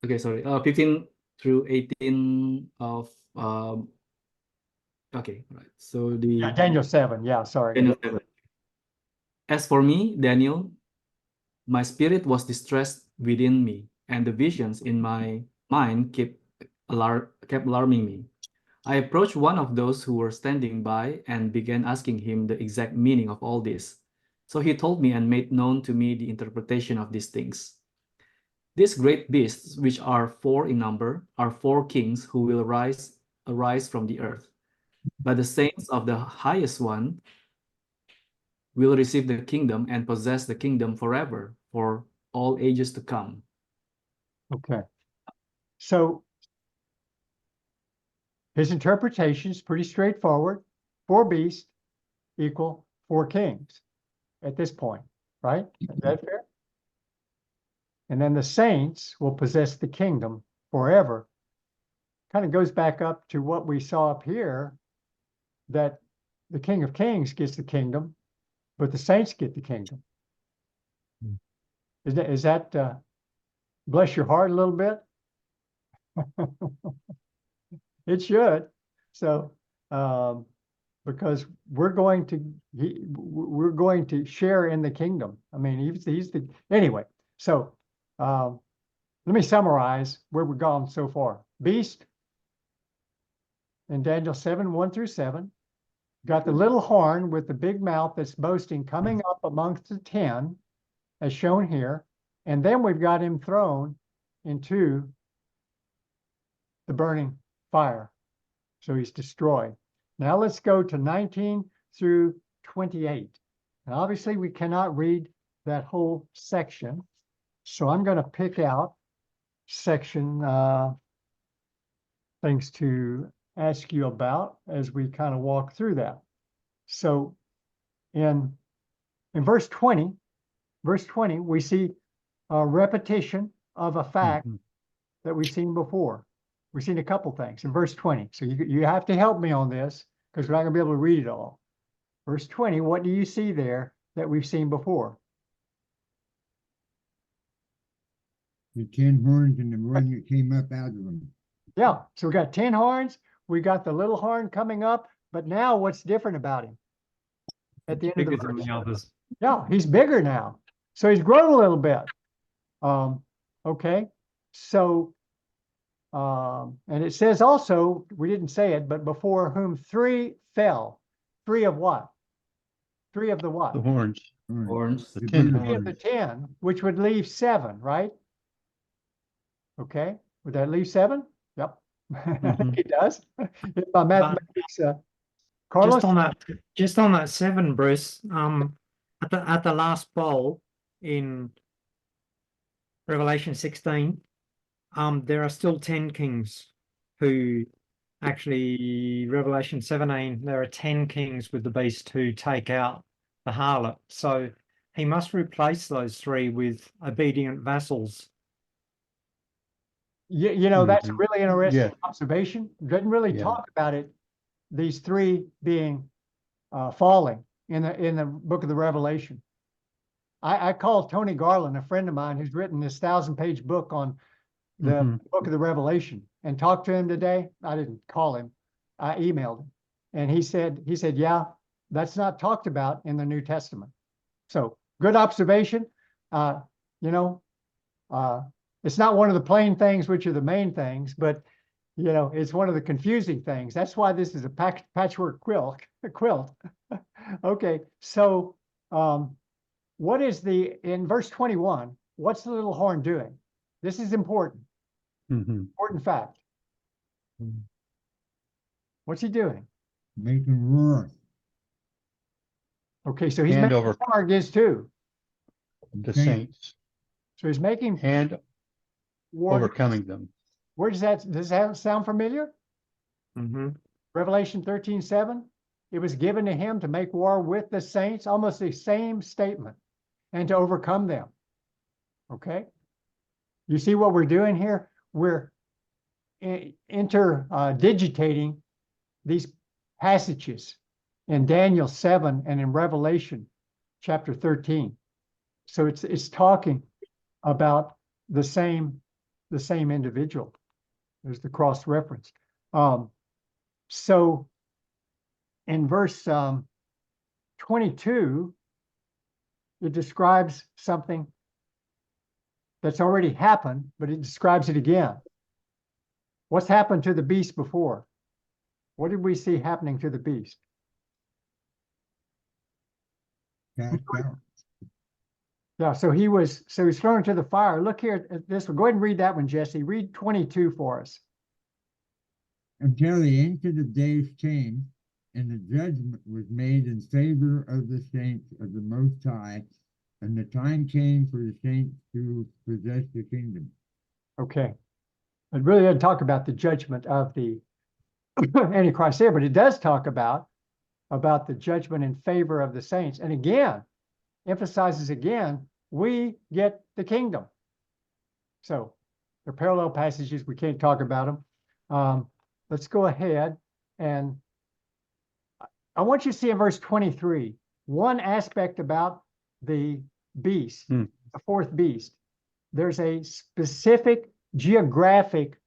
Okay, sorry. 15 through 18 of okay, right. So Yeah, Daniel 7. Yeah, sorry. Daniel 7. As for me, Daniel, my spirit was distressed within me, and the visions in my mind kept alarming me. I approached one of those who were standing by and began asking him the exact meaning of all this. So he told me and made known to me the interpretation of these things. These great beasts, which are 4 in number, are 4 kings who will arise from the earth. But the saints of the highest one will receive the kingdom and possess the kingdom forever, for all ages to come. Okay. So his interpretation is pretty straightforward. 4 beasts equal 4 kings at this point, right? Is that fair? And then the saints will possess the kingdom forever. Kind of goes back up to what we saw up here, that the King of Kings gets the kingdom, but the saints get the kingdom. Is that bless your heart a little bit? It should. So because we're going to share in the kingdom. I mean, he's the anyway. So let me summarize where we've gone so far. Beast in Daniel 7, 1 through 7. Got the little horn with the big mouth that's boasting coming up amongst the 10, as shown here. And then we've got him thrown into the burning fire. So he's destroyed. Now let's go to 19 through 28. And obviously we cannot read that whole section. So I'm going to pick out section things to ask you about as we kind of walk through that. So in verse 20, we see a repetition of a fact that we've seen before. We've seen a couple things in verse 20. So you have to help me on this because we're not going to be able to read it all. Verse 20, what do you see there that we've seen before? The 10 horns and the one that came up out of them. Yeah, so we got 10 horns. We got the little horn coming up, but now what's different about him? At the end of the verse. Others. Yeah, he's bigger now. So he's grown a little bit. Okay, so and it says also, we didn't say it, but before whom 3 fell. 3 of what? 3 of the what? The horns. Horns. The 10 3 horns. of the 10, which would leave 7, right? Okay, would that leave 7? Yep, it does. If my mathematics, Carlos? Just on that 7, Bruce, at the last bowl in Revelation 16, there are still 10 kings who actually, Revelation 17, there are 10 kings with the beast who take out the harlot. So he must replace those 3 with obedient vassals. You know, that's a really interesting Yeah. observation. Doesn't really Yeah. talk about it, these 3 being falling in the book of the Revelation. I called Tony Garland, a friend of mine who's written this 1,000-page book on the book of the Revelation, and talked to him today. I didn't call him. I emailed him, and he said, yeah, that's not talked about in the New Testament. So good observation. You know, it's not one of the plain things, which are the main things, but you know, it's one of the confusing things. That's why this is a patchwork quilt. Okay, so what is in verse 21, what's the little horn doing? This is important. Important fact. What's he doing? Making roar. Okay, so he's Hand making over war against who? the saints So he's making and war. overcoming them. Where does that sound familiar? Revelation 13:7. It was given to him to make war with the saints, almost the same statement, and to overcome them. Okay. You see what we're doing here? We're interdigitating these passages in Daniel 7 and in Revelation chapter 13. So it's talking about the same individual. There's the cross reference. So in verse 22, it describes something that's already happened, but it describes it again. What's happened to the beast before? What did we see happening to the beast? Cast out. Yeah, so he's thrown into the fire. Look here at this one. Go ahead and read that one, Jesse. Read 22 for us. Until the Ancient of Days came, and the judgment was made in favor of the saints of the Most High, and the time came for the saints to possess the kingdom. Okay. It really doesn't talk about the judgment of the Antichrist there, but it does talk about the judgment in favor of the saints. And again, emphasizes again, we get the kingdom. So they're parallel passages. We can't talk about them. Let's go ahead, and I want you to see in verse 23, one aspect about the beast, the fourth beast. There's a specific geographic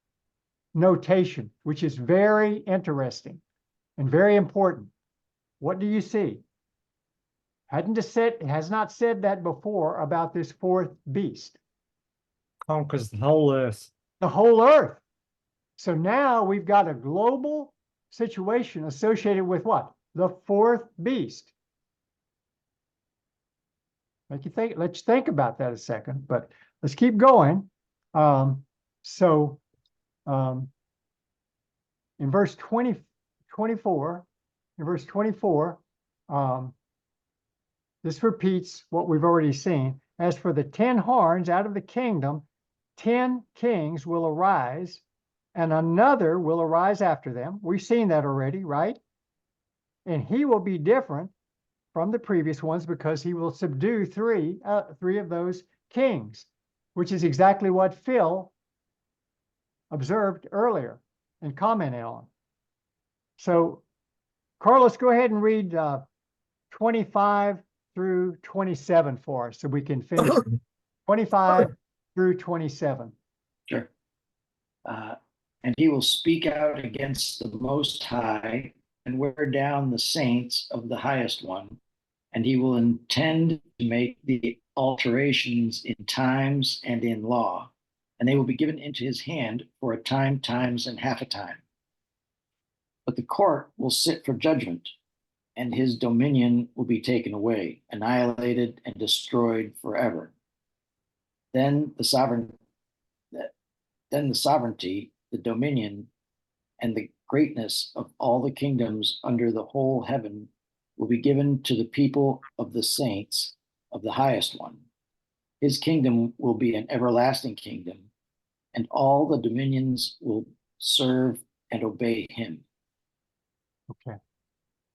notation, which is very interesting and very important. What do you see? Has not said that before about this fourth beast. Conquers the whole earth. The whole earth. So now we've got a global situation associated with what? The fourth beast. Make you think, let's think about that a second, but let's keep going. In verse 24, this repeats what we've already seen. As for the 10 horns out of the kingdom, 10 kings will arise, and another will arise after them. We've seen that already, right? And he will be different from the previous ones because he will subdue three of those kings, which is exactly what Phil observed earlier and commented on. So, Carlos, go ahead and read 25 through 27 for us so we can finish 25 through 27. Sure. And he will speak out against the Most High and wear down the saints of the Highest One, and he will intend to make the alterations in times and in law, and they will be given into his hand for a time, times, and half a time. But the court will sit for judgment, and his dominion will be taken away, annihilated, and destroyed forever. Then the sovereignty, the dominion, and the greatness of all the kingdoms under the whole heaven will be given to the people of the saints of the Highest One. His kingdom will be an everlasting kingdom, and all the dominions will serve and obey him. Okay.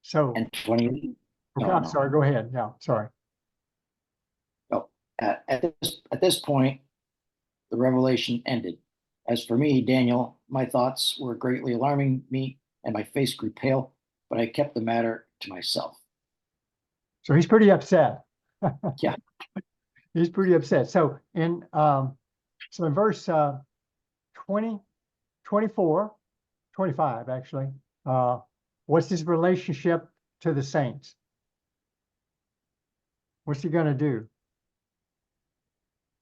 So, And 20. okay, No, I'm no. sorry, go ahead. Yeah, sorry. Oh, at this point, the revelation ended. As for me, Daniel, my thoughts were greatly alarming me, and my face grew pale, but I kept the matter to myself. So he's pretty upset. Yeah. He's pretty upset. So in verse 20, 24, 25 actually, What's his relationship to the saints? What's he going to do?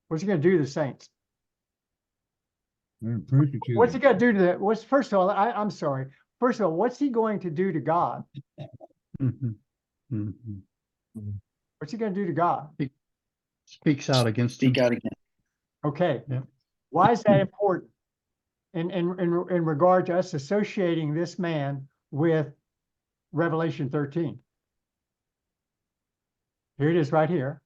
What's he going to do to the saints? They're persecuted. What's he going to do to the, what's, first of all, I'm sorry. First of all, what's he going to do to God? Mhm. Mhm. What's he going to do to God? Speaks out against Speak him. out again. Okay. Yeah. Why is that important in regard to us associating this man with Revelation 13? Here it is right here.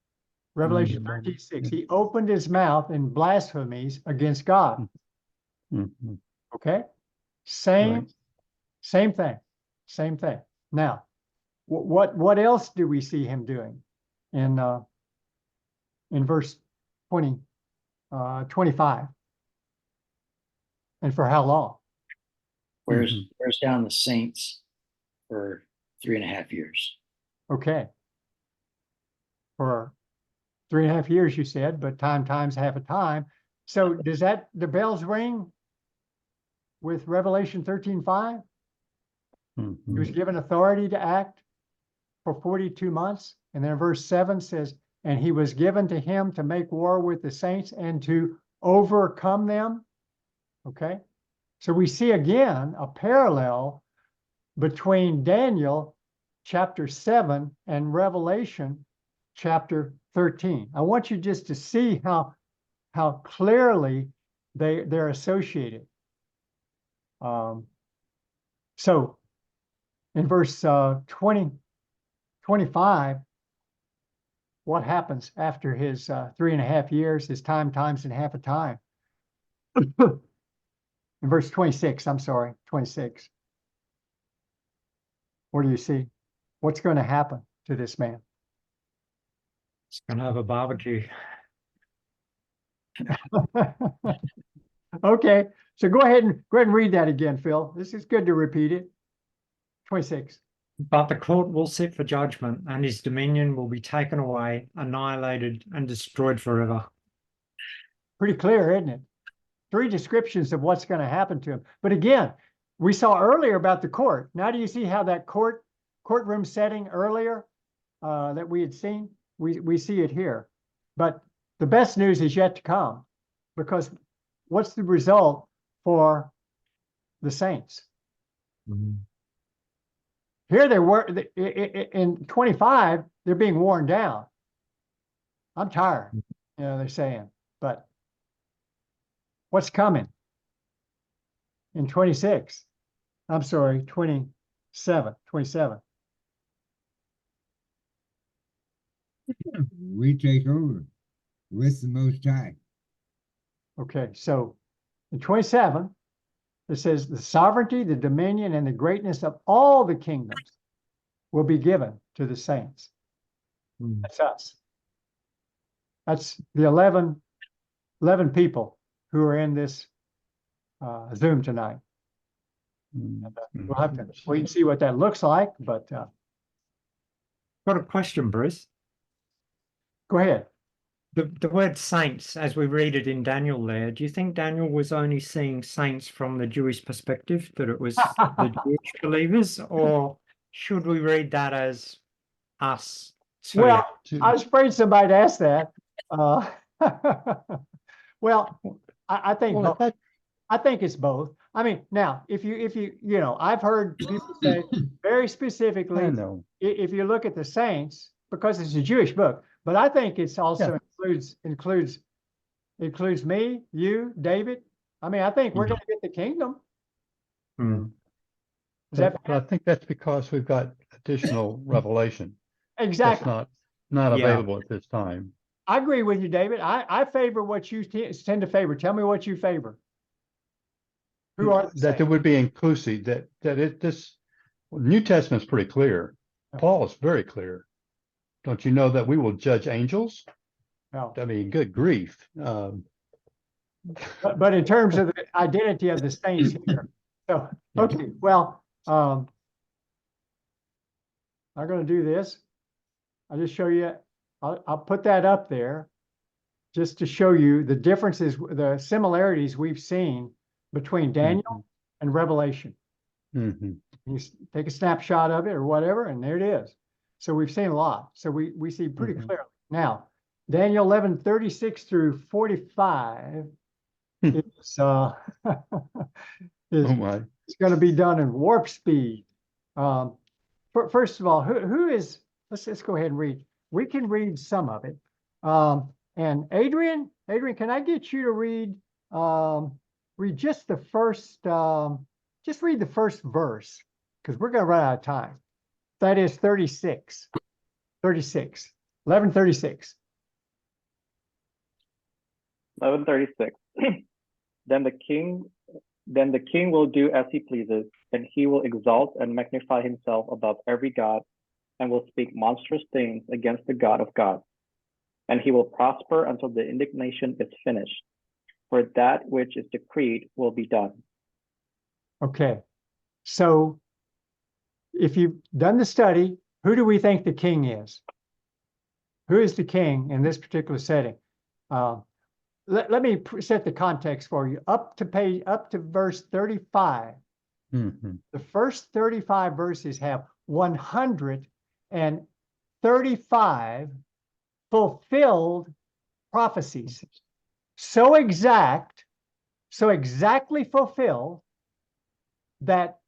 Revelation 13:6. He opened his mouth in blasphemies against God. Mhm. Okay. Same Right. Same thing. Same thing. Now, what else do we see him doing in verse 25? And for how long? Wears down the saints for 3.5 years. Okay. For 3.5 years, you said, but times half a time. So does that, the bells ring with Revelation 13:5? He was Mhm. given authority to act for 42 months. And then verse 7 says, and he was given to him to make war with the saints and to overcome them. Okay. So we see again a parallel between Daniel chapter 7 and Revelation chapter 13. I want you just to see how clearly they're associated. So in verse 25, what happens after his 3.5 years, his times and half a time? In verse 26, I'm sorry, 26. What do you see? What's going to happen to this man? It's going to have a barbecue. Okay, so go ahead and read that again, Phil. This is good to repeat it. 26. But the court will sit for judgment, and his dominion will be taken away, annihilated, and destroyed forever. Pretty clear, isn't it? 3 descriptions of what's going to happen to him. But again, we saw earlier about the court. Now do you see how that courtroom setting earlier that we had seen? We see it here. But the best news is yet to come, because what's the result for the saints? Mm-hmm. Here they were in 25, they're being worn down. I'm tired, they're saying, but what's coming in 26? I'm sorry, 27. We take over with the Most High. Okay, so in 27, it says the sovereignty, the dominion, and the greatness of all the kingdoms will be given to the saints. That's us. That's the 11 people who are in this Zoom tonight. We'll have to wait and see what that looks like, but Got a question, Bruce. go ahead. The word saints, as we read it in Daniel there, do you think Daniel was only seeing saints from the Jewish perspective, that it was the Jewish believers, or should we read that as us too? Well, I was afraid somebody'd ask that. Well, I think both. I think it's both. I mean, now, if you I've heard people say very specifically, I know. if you look at the saints, because it's a Jewish book, but I think it's also includes me, you, David. I mean, I think we're going to get the kingdom. Is that But I think that's because we've got additional revelation. exactly? That's not available at this time. I agree with you, David. I favor what you tend to favor. Tell me what you favor. Who are the that there would be inclusive, this New Testament's pretty clear. Paul is very clear. Don't you know that we will judge angels? No. I mean, good grief. But in terms of the identity of the saints here. So, okay, well, I'm going to do this. I'll just show you. I'll put that up there just to show you the differences, the similarities we've seen between Daniel and Revelation. Mhm. You take a snapshot of it or whatever, and there it is. So we've seen a lot. So we see pretty Mhm. clearly. Now, Daniel 11:36 through 45 Hmm. is is Oh my. it's going to be done in warp speed. First of all, who is? Let's go ahead and read. We can read some of it. And Adrian, can I get you to read just the first just read the first verse, because we're going to run out of time. That is 36. 11:36. 11:36. Then the king will do as he pleases, and he will exalt and magnify himself above every god, and will speak monstrous things against the God of gods. And he will prosper until the indignation is finished, for that which is decreed will be done. Okay. So if you've done the study, who do we think the king is? Who is the king in this particular setting? Let me set the context for you. Up to verse 35. Mhm. The first 35 verses have 135 fulfilled prophecies. So exactly fulfilled that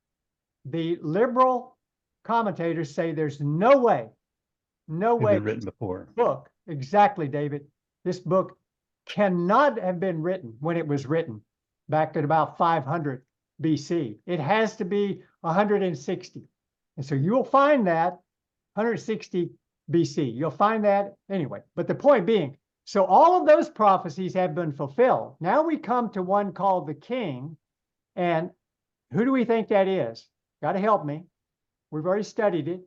the liberal commentators say there's no way Had been written before. book, exactly, David, this book cannot have been written when it was written back at about 500 BC. It has to be 160. And so you'll find that 160 BC. You'll find that anyway. But the point being, so all of those prophecies have been fulfilled. Now we come to one called the king. And who do we think that is? Got to help me. We've already studied it.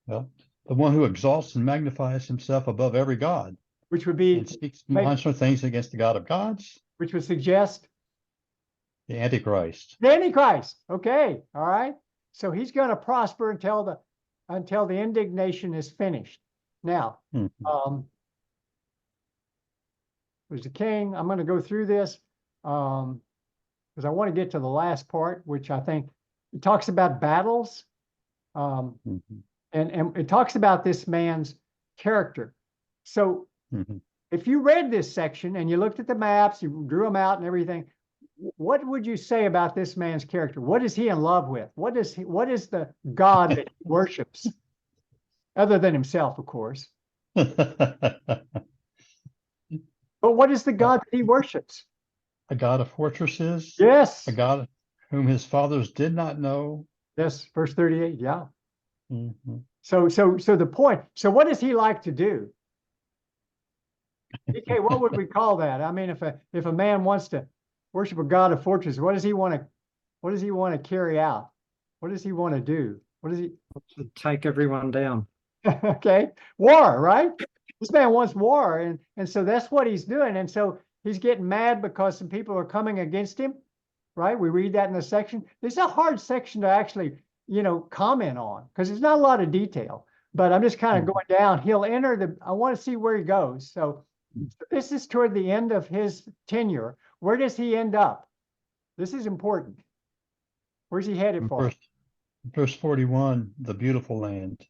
Well, the one who exalts and magnifies himself above every god, Which would be, and speaks monstrous things against the God of gods, which would suggest the Antichrist. the Antichrist. Okay, all right. So he's going to prosper until the indignation is finished. Now, Mhm. there's the king. I'm going to go through this because I want to get to the last part, which I think it talks about battles, Mhm. and it talks about this man's character. So Mhm. if you read this section and you looked at the maps, you drew them out and everything, what would you say about this man's character? What is he in love with? What is the God that he worships? Other than himself, of course. But what is the God that he worships? A God of fortresses, Yes. a God whom his fathers did not know. Yes, verse 38. Yeah. Mhm. So the point. So what does he like to do? Okay, what would we call that? I mean, if a man wants to worship a God of fortresses, what does he want to carry out? What does he want to do? What does he To take everyone down. okay, war, right? This man wants war, and so that's what he's doing. And so he's getting mad because some people are coming against him, right? We read that in the section. It's a hard section to actually, comment on because there's not a lot of detail. But I'm just kind of going down. He'll enter I want to see where he goes. So this is toward the end of his tenure. Where does he end up? This is important. Where's he headed for? Verse 41, the beautiful land.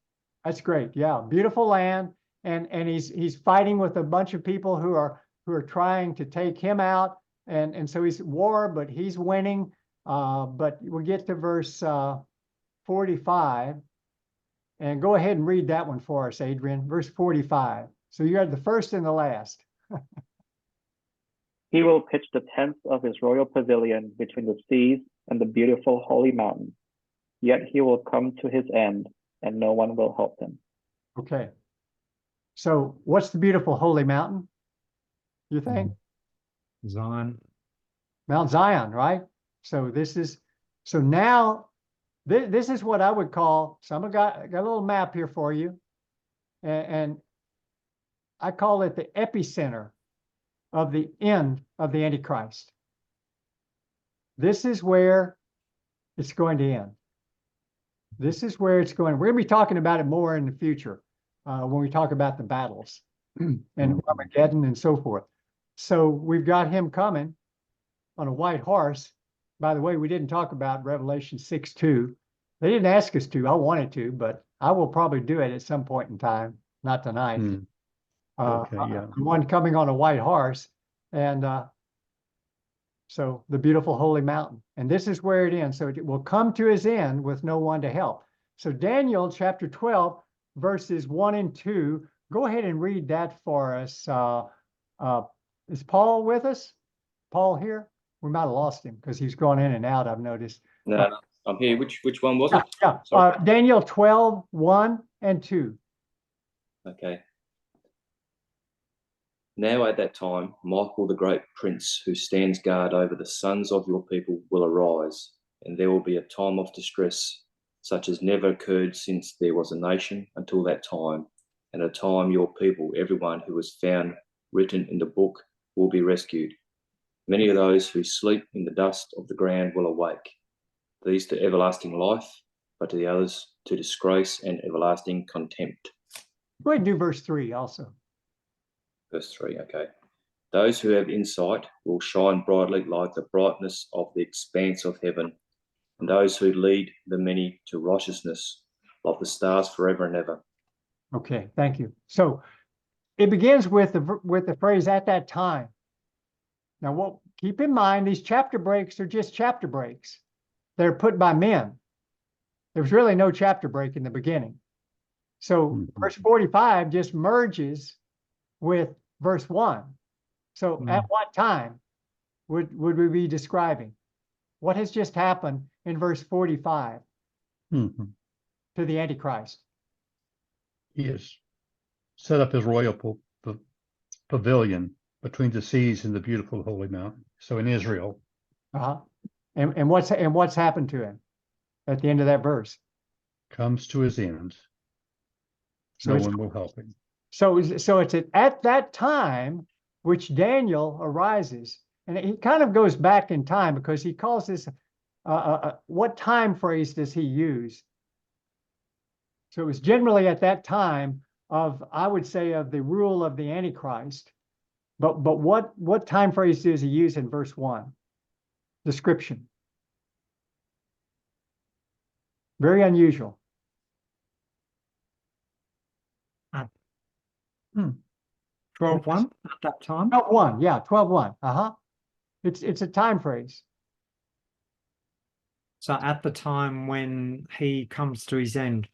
That's great. Yeah, beautiful land, and he's fighting with a bunch of people who are trying to take him out, and so he's at war, but he's winning. But we'll get to verse 45, and go ahead and read that one for us, Adrian. Verse 45. So you had the first and the last. He will pitch the tents of his royal pavilion between the seas and the beautiful holy mountain. Yet he will come to his end, and no one will help him. Okay. So what's the beautiful holy mountain, you think? Zion. Mount Zion, right? So now this is what I would call, so I got a little map here for you, and I call it the epicenter of the end of the Antichrist. This is where it's going to end. This is where it's going. We're going to be talking about it more in the future when we talk about the battles and Armageddon and so forth. So we've got him coming on a white horse, by the way, we didn't talk about Revelation 6:2. They didn't ask us to. I wanted to, but I will probably do it at some point in time, not tonight. Okay, yeah. The one coming on a white horse, and so the beautiful holy mountain. And this is where it ends. So it will come to his end with no one to help. So Daniel chapter 12, verses 1 and 2. Go ahead and read that for us. Is Paul with us? Paul here? We might have lost him because he's gone in and out, I've noticed. No, I'm here. Which one was it? Yeah. Sorry. Daniel 12, 1 and 2. Okay. Now at that time, Michael the great prince, who stands guard over the sons of your people, will arise, and there will be a time of distress, such as never occurred since there was a nation until that time, and a time your people, everyone who was found written in the book, will be rescued. Many of those who sleep in the dust of the ground will awake, these to everlasting life, but to the others to disgrace and everlasting contempt. Go ahead and do verse 3 also. Verse 3, okay. Those who have insight will shine brightly like the brightness of the expanse of heaven, and those who lead the many to righteousness like the stars forever and ever. Okay, thank you. So it begins with the phrase "at that time." Now, keep in mind, these chapter breaks are just chapter breaks. They're put by men. There's really no chapter break in the beginning. So verse 45 just merges with verse 1. So at what time would we be describing? What has just happened in verse 45 to the Antichrist? He has set up his royal pavilion between the seas and the beautiful holy mountain. So in Israel. And what's happened to him at the end of that verse? Comes to his end. So no one will help him. So it's at that time which Daniel arises, and he kind of goes back in time because he calls this. What time phrase does he use? So it was generally at that time of, I would say, of the rule of the Antichrist. But what time phrase does he use in verse 1? Description. Very unusual. 12:1 at that time. 12:1, yeah, 12:1. It's a time phrase. So at the time when he comes to his end.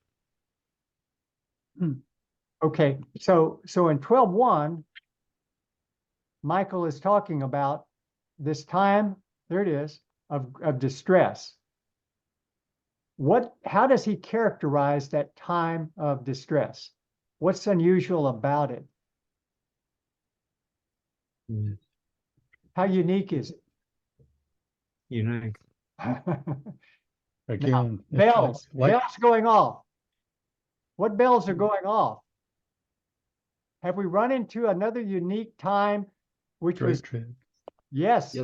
Okay, so in 12:1, Michael is talking about this time, there it is, of distress. How does he characterize that time of distress? What's unusual about it? How unique is it? Unique. Again, bells going off. What bells are going off? Have we run into another unique time, which was yes,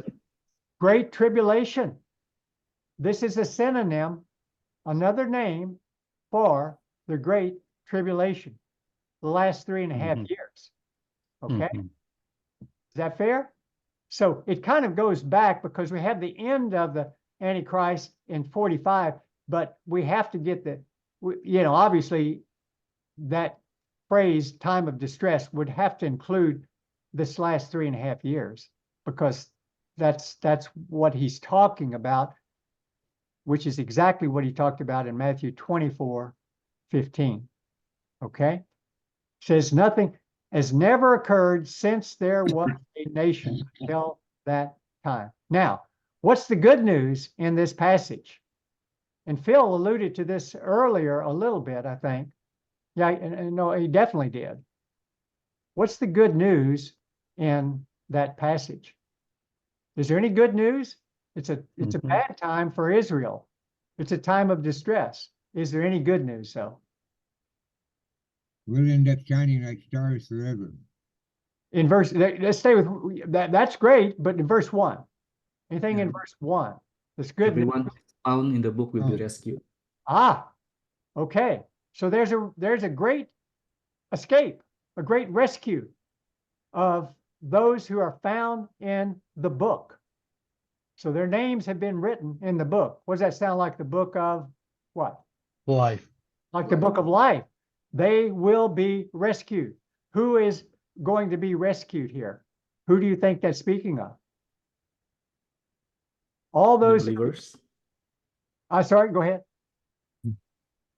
Great Tribulation. This is a synonym, another name for the Great Tribulation, the last 3.5 years. Okay, is that fair? So it kind of goes back because we have the end of the Antichrist in 45, but we have to get obviously that phrase time of distress would have to include this last 3.5 years, because that's what he's talking about, which is exactly what he talked about in Matthew 24:15. Okay, says nothing has never occurred since there was a nation until that time. Now, what's the good news in this passage? And Phil alluded to this earlier a little bit, I think. Yeah, and no, he definitely did. What's the good news in that passage? Is there any good news? It's a bad time for Israel. It's a time of distress. Is there any good news, though? We'll end up shining like stars forever. In verse, let's stay with that. That's great, but in verse 1, anything in verse 1 that's good. Everyone found in the book will be rescued. Okay. So there's a great escape, a great rescue of those who are found in the book. So their names have been written in the book. What does that sound like? The book of what? Life. Like the book of life. They will be rescued. Who is going to be rescued here? Who do you think that's speaking of? All The those. believers. Sorry, go ahead.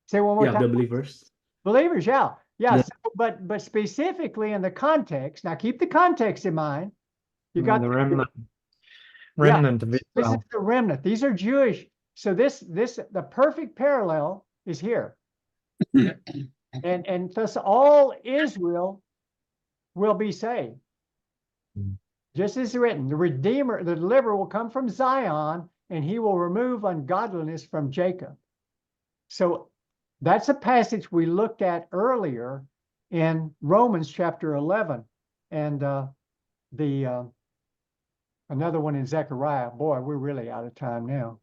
Say one more Yeah, time. the believers. Believers, yeah. Yeah. The- So, but specifically in the context, now keep the context in mind. You got the remnant of this is Israel. the remnant. These are Jewish. So the perfect parallel is here. and thus all Israel will be saved. Just as written, the Redeemer, the deliverer will come from Zion, and he will remove ungodliness from Jacob. So that's a passage we looked at earlier in Romans chapter 11, and another one in Zechariah. Boy, we're really out of time now.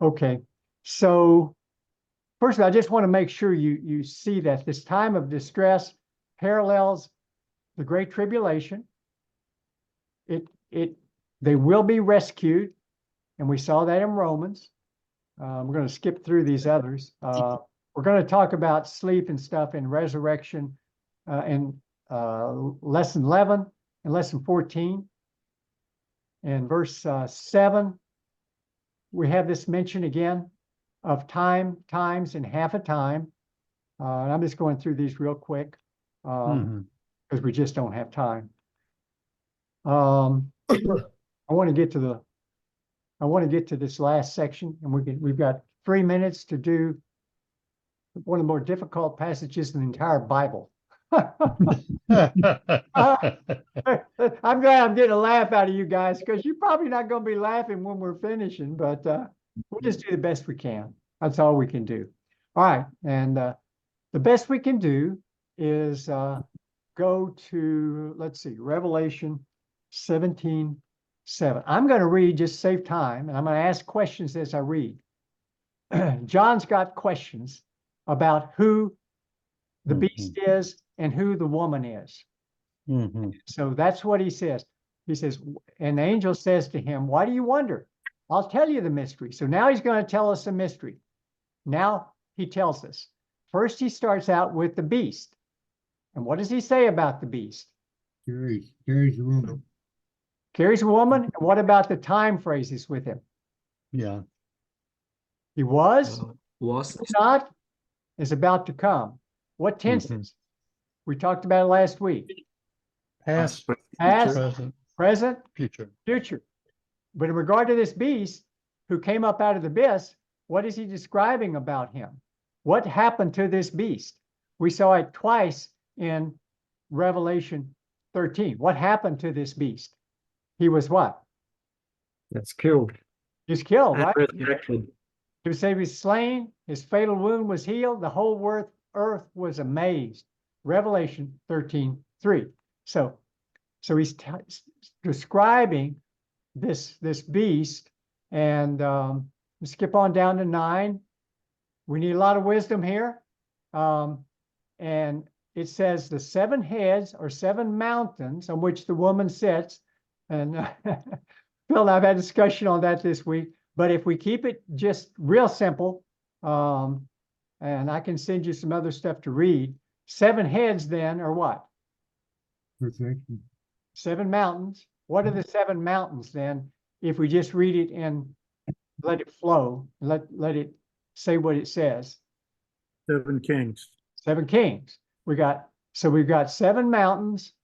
Okay, so first of all, I just want to make sure you see that this time of distress parallels the Great Tribulation. They will be rescued, and we saw that in Romans. We're going to skip through these others. We're going to talk about sleep and stuff in resurrection in lesson 11 and lesson 14. And verse 7, we have this mention again of time, times, and half a time. And I'm just going through these real quick because we just don't have time. I want to get to this last section, and we've got 3 minutes to do one of the more difficult passages in the entire Bible. I'm glad I'm getting a laugh out of you guys, because you're probably not going to be laughing when we're finishing, but we'll just do the best we can. That's all we can do. All right, and the best we can do is go to, let's see, Revelation 17:7. I'm going to read, just save time, and I'm going to ask questions as I read. John's got questions about who the beast is and who the woman is. So that's what he says. He says, and the angel says to him, why do you wonder? I'll tell you the mystery. So now he's going to tell us a mystery. Now he tells us. First, he starts out with the beast. And what does he say about the beast? Carries a woman. Carries a woman. And what about the time phrases with him? Yeah. He was not, is about to come. What tenses? We talked about it last week. Past, present, future. But in regard to this beast who came up out of the abyss, what is he describing about him? What happened to this beast? We saw it twice in Revelation 13. What happened to this beast? He was what? That's killed. He's killed, right? Resurrected. He was said he was slain, his fatal wound was healed, the whole earth was amazed. Revelation 13:3. So he's describing this beast, and skip on down to 9. We need a lot of wisdom here. And it says the 7 heads or 7 mountains on which the woman sits. And Phil and I've had a discussion on that this week. But if we keep it just real simple, and I can send you some other stuff to read, 7 heads then are what? Perfection. 7 mountains. What are the 7 mountains then? If we just read it and let it flow, let it say what it says. 7 kings. 7 kings. We've got 7 mountains,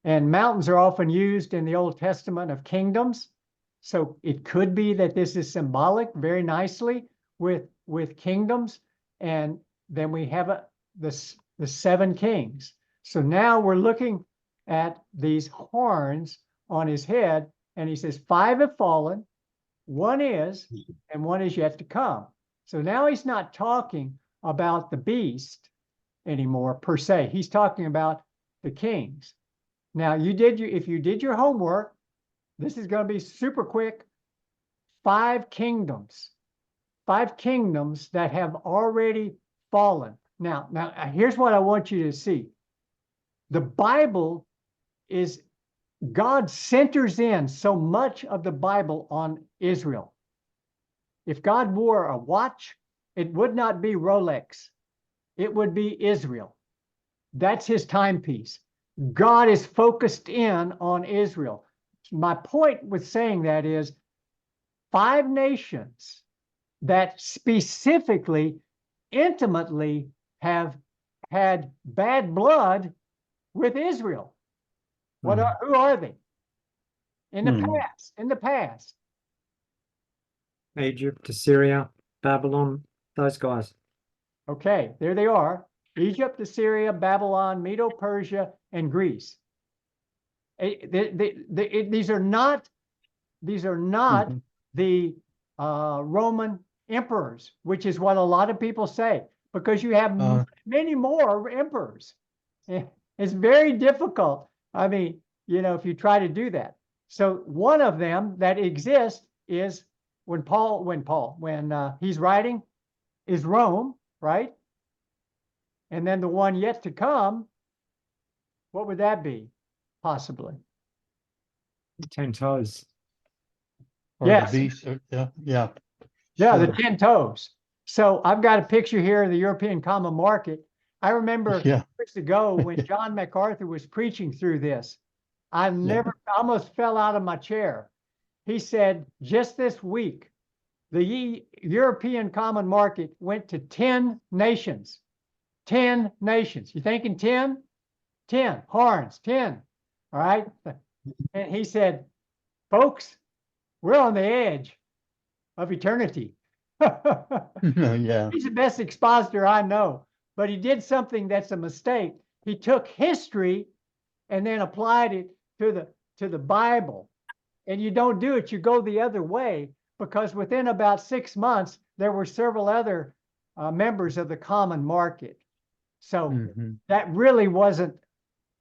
and mountains are often used in the Old Testament of kingdoms. So it could be that this is symbolic very nicely with kingdoms, and then we have the 7 kings. So now we're looking at these horns on his head, and he says 5 have fallen, 1 is, and 1 is yet to come. So now he's not talking about the beast anymore per se. He's talking about the kings. Now if you did your homework, this is going to be super quick. 5 kingdoms that have already fallen. Now here's what I want you to see. The Bible is God centers in so much of the Bible on Israel. If God wore a watch, it would not be Rolex. It would be Israel. That's his timepiece. God is focused in on Israel. My point with saying that is 5 nations that specifically, intimately have had bad blood with Israel. Who are they? In the past, in the past. Egypt, Assyria, Babylon, those guys. Okay, there they are. Egypt, Assyria, Babylon, Medo-Persia, and Greece. These are not the Roman emperors, which is what a lot of people say, because you have many more emperors. It's very difficult. I mean, you know, if you try to do that. So one of them that exists is when he's writing is Rome, right? And then the one yet to come, what would that be? Possibly. 10 toes. Or Yes. the beast. Yeah. Yeah, the Sure. 10 toes. So I've got a picture here of the European Common Market. I remember Yeah. years ago when John MacArthur was preaching through this, I almost fell out of my chair. He said, just this week, the European Common Market went to 10 nations. 10 nations. You thinking 10? 10 horns, 10. All right. And he said, folks, we're on the edge of eternity. Yeah. He's the best expositor I know, but he did something that's a mistake. He took history and then applied it to the Bible. And you don't do it, you go the other way, because within about 6 months, there were several other members of the common market. So that really wasn't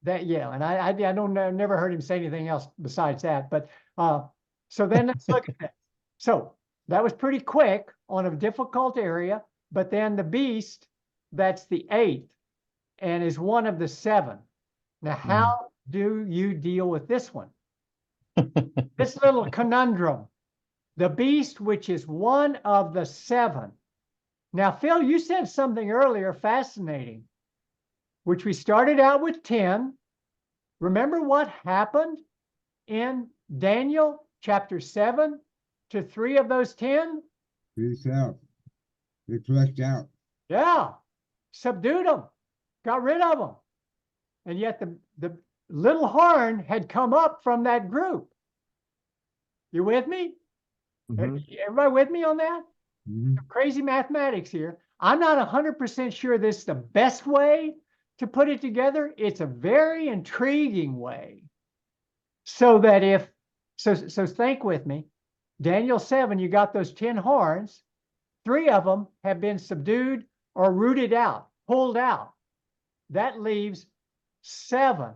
that, yeah. And I don't know, never heard him say anything else besides that. But so then let's look at that. So that was pretty quick on a difficult area, but then the beast, that's the 8th and is one of the 7. Now, how do you deal with this one? This little conundrum, the beast, which is one of the 7. Now, Phil, you said something earlier fascinating, which we started out with 10. Remember what happened in Daniel chapter 7 to 3 of those 10? They flushed out. Yeah, subdued them, got rid of them. And yet the little horn had come up from that group. You with me? Everybody with me on that? Crazy mathematics here. I'm not 100% sure this is the best way to put it together. It's a very intriguing way. So that so think with me. Daniel 7, you got those 10 horns. 3 of them have been subdued or rooted out, pulled out. That leaves 7.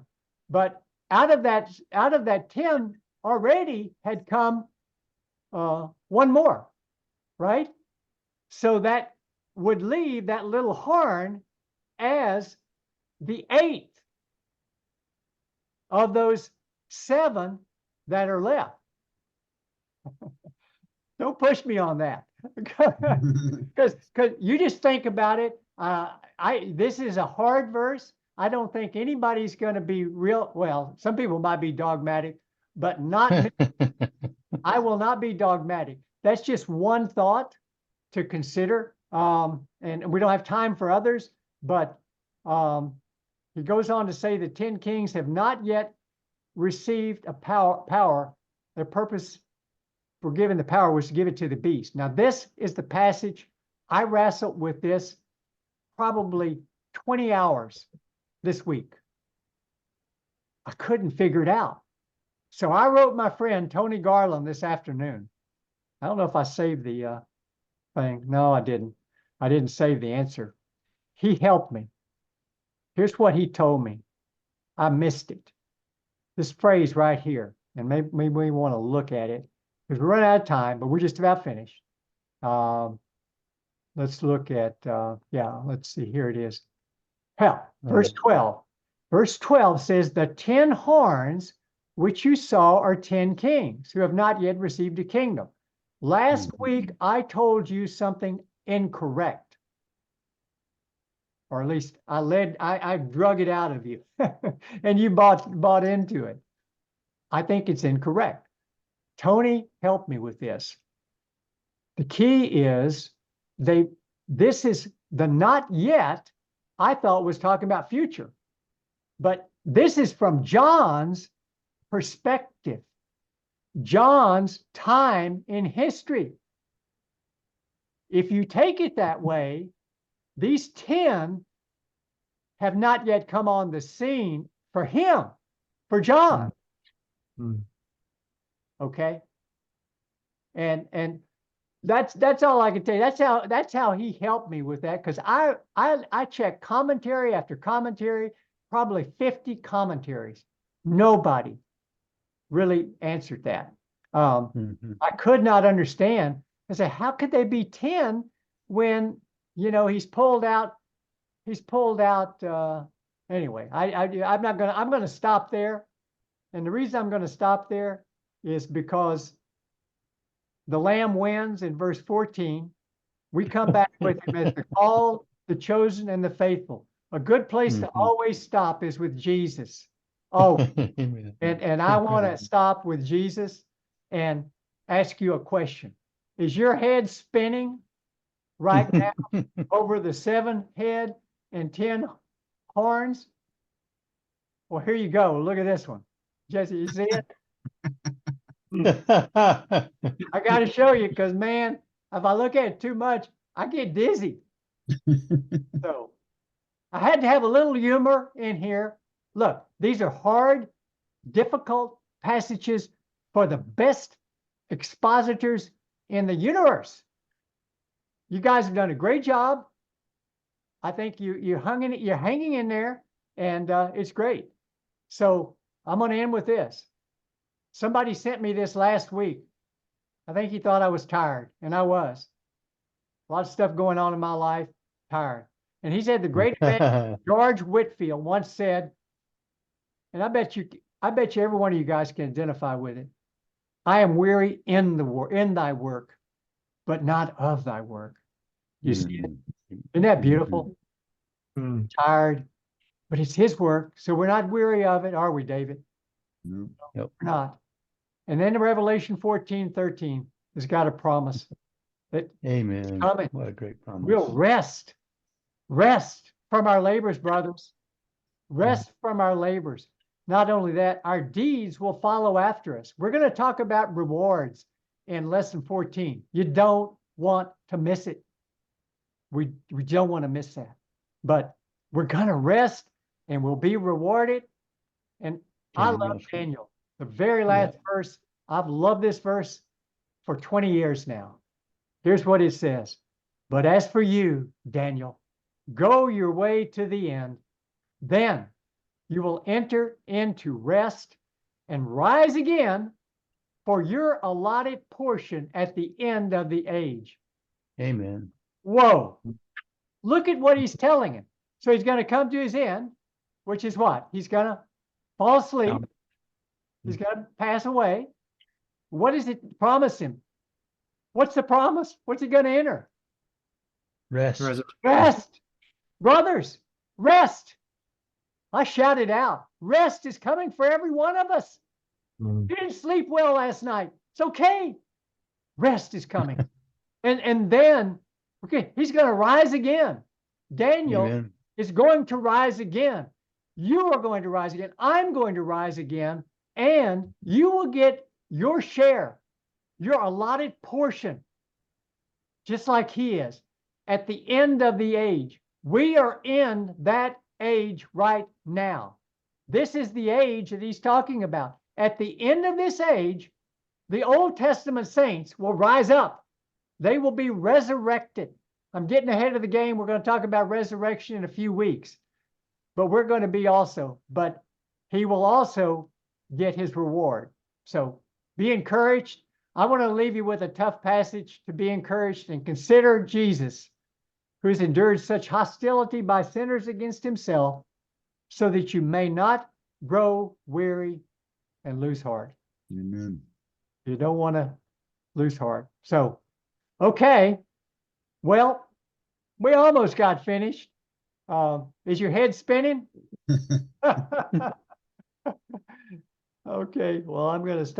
But out of that 10 already had come 1 more, right? So that would leave that little horn as the 8th of those 7 that are left. Don't push me on that, because you just think about it. This is a hard verse. I don't think anybody's going to be real. Well, some people might be dogmatic, but not me. I will not be dogmatic. That's just one thought to consider. And we don't have time for others, but he goes on to say the 10 kings have not yet received a power. Their purpose for giving the power was to give it to the beast. Now, this is the passage. I wrestled with this probably 20 hours this week. I couldn't figure it out. So I wrote my friend Tony Garland this afternoon. I don't know if I saved the thing. No, I didn't. I didn't save the answer. He helped me. Here's what he told me. I missed it. This phrase right here, and maybe we want to look at it because we're running out of time, but we're just about finished. Let's look at, let's see, here it is. Verse 12. Verse 12 says the 10 horns which you saw are 10 kings who have not yet received a kingdom. Last week, I told you something incorrect. Or at least I drug it out of you and you bought into it. I think it's incorrect. Tony helped me with this. The key is this is the not yet, I thought was talking about future, but this is from John's perspective, John's time in history. If you take it that way, these 10 have not yet come on the scene for him, for John. Okay. And that's all I can tell you. That's how he helped me with that, because I checked commentary after commentary, probably 50 commentaries. Nobody really answered that. I could not understand. I said, how could they be 10 when, you know, he's pulled out anyway. I'm gonna stop there. And the reason I'm going to stop there is because the Lamb wins in verse 14. We come back with him as the called, the chosen, and the faithful. A good place to always stop is with Jesus. Oh, and I want to stop with Jesus and ask you a question. Is your head spinning right now over the 7 head and 10 horns? Well, here you go. Look at this one. Jesse, you see it? I got to show you, because, man, if I look at it too much, I get dizzy. So I had to have a little humor in here. Look, these are hard, difficult passages for the best expositors in the universe. You guys have done a great job. I think you're hanging in there, and it's great. So I'm going to end with this. Somebody sent me this last week. I think he thought I was tired, and I was. A lot of stuff going on in my life, tired. And he said the great evangelist George Whitefield once said, and I bet you every one of you guys can identify with it. I am weary in thy work, but not of thy work. You see it? Isn't that beautiful? Tired. But it's his work, so we're not weary of it, are we, David? No. We're not. And then in Revelation 14:13 has got a promise that Amen. coming. What a great promise. We'll rest from our labors, brothers. Rest from our labors. Not only that, our deeds will follow after us. We're going to talk about rewards in lesson 14. You don't want to miss it. We don't want to miss that. But we're going to rest, and we'll be rewarded. And I love Daniel. The very last verse, I've loved this verse for 20 years now. Here's what it says. But as for you, Daniel, go your way to the end. Then you will enter into rest and rise again for your allotted portion at the end of the age. Amen. Whoa. Look at what he's telling him. So he's going to come to his end, which is what? He's going to fall asleep. He's going to pass away. What does it promise him? What's the promise? What's he going to enter? Rest. Rest. Brothers, rest. I shouted out, rest is coming for every one of us. You didn't sleep well last night. It's okay. Rest is coming. and then, okay, he's going to rise again. Daniel is going to rise again. You are going to rise again. I'm going to rise again. And you will get your share, your allotted portion, just like he is. At the end of the age, we are in that age right now. This is the age that he's talking about. At the end of this age, the Old Testament saints will rise up. They will be resurrected. I'm getting ahead of the game. We're going to talk about resurrection in a few weeks. But we're going to be also, but he will also get his reward. So be encouraged. I want to leave you with a tough passage to be encouraged, and consider Jesus, who's endured such hostility by sinners against himself, so that you may not grow weary and lose heart. Amen. You don't want to lose heart. So, okay. Well, we almost got finished. Is your head spinning? Okay. Well, I'm going to stop.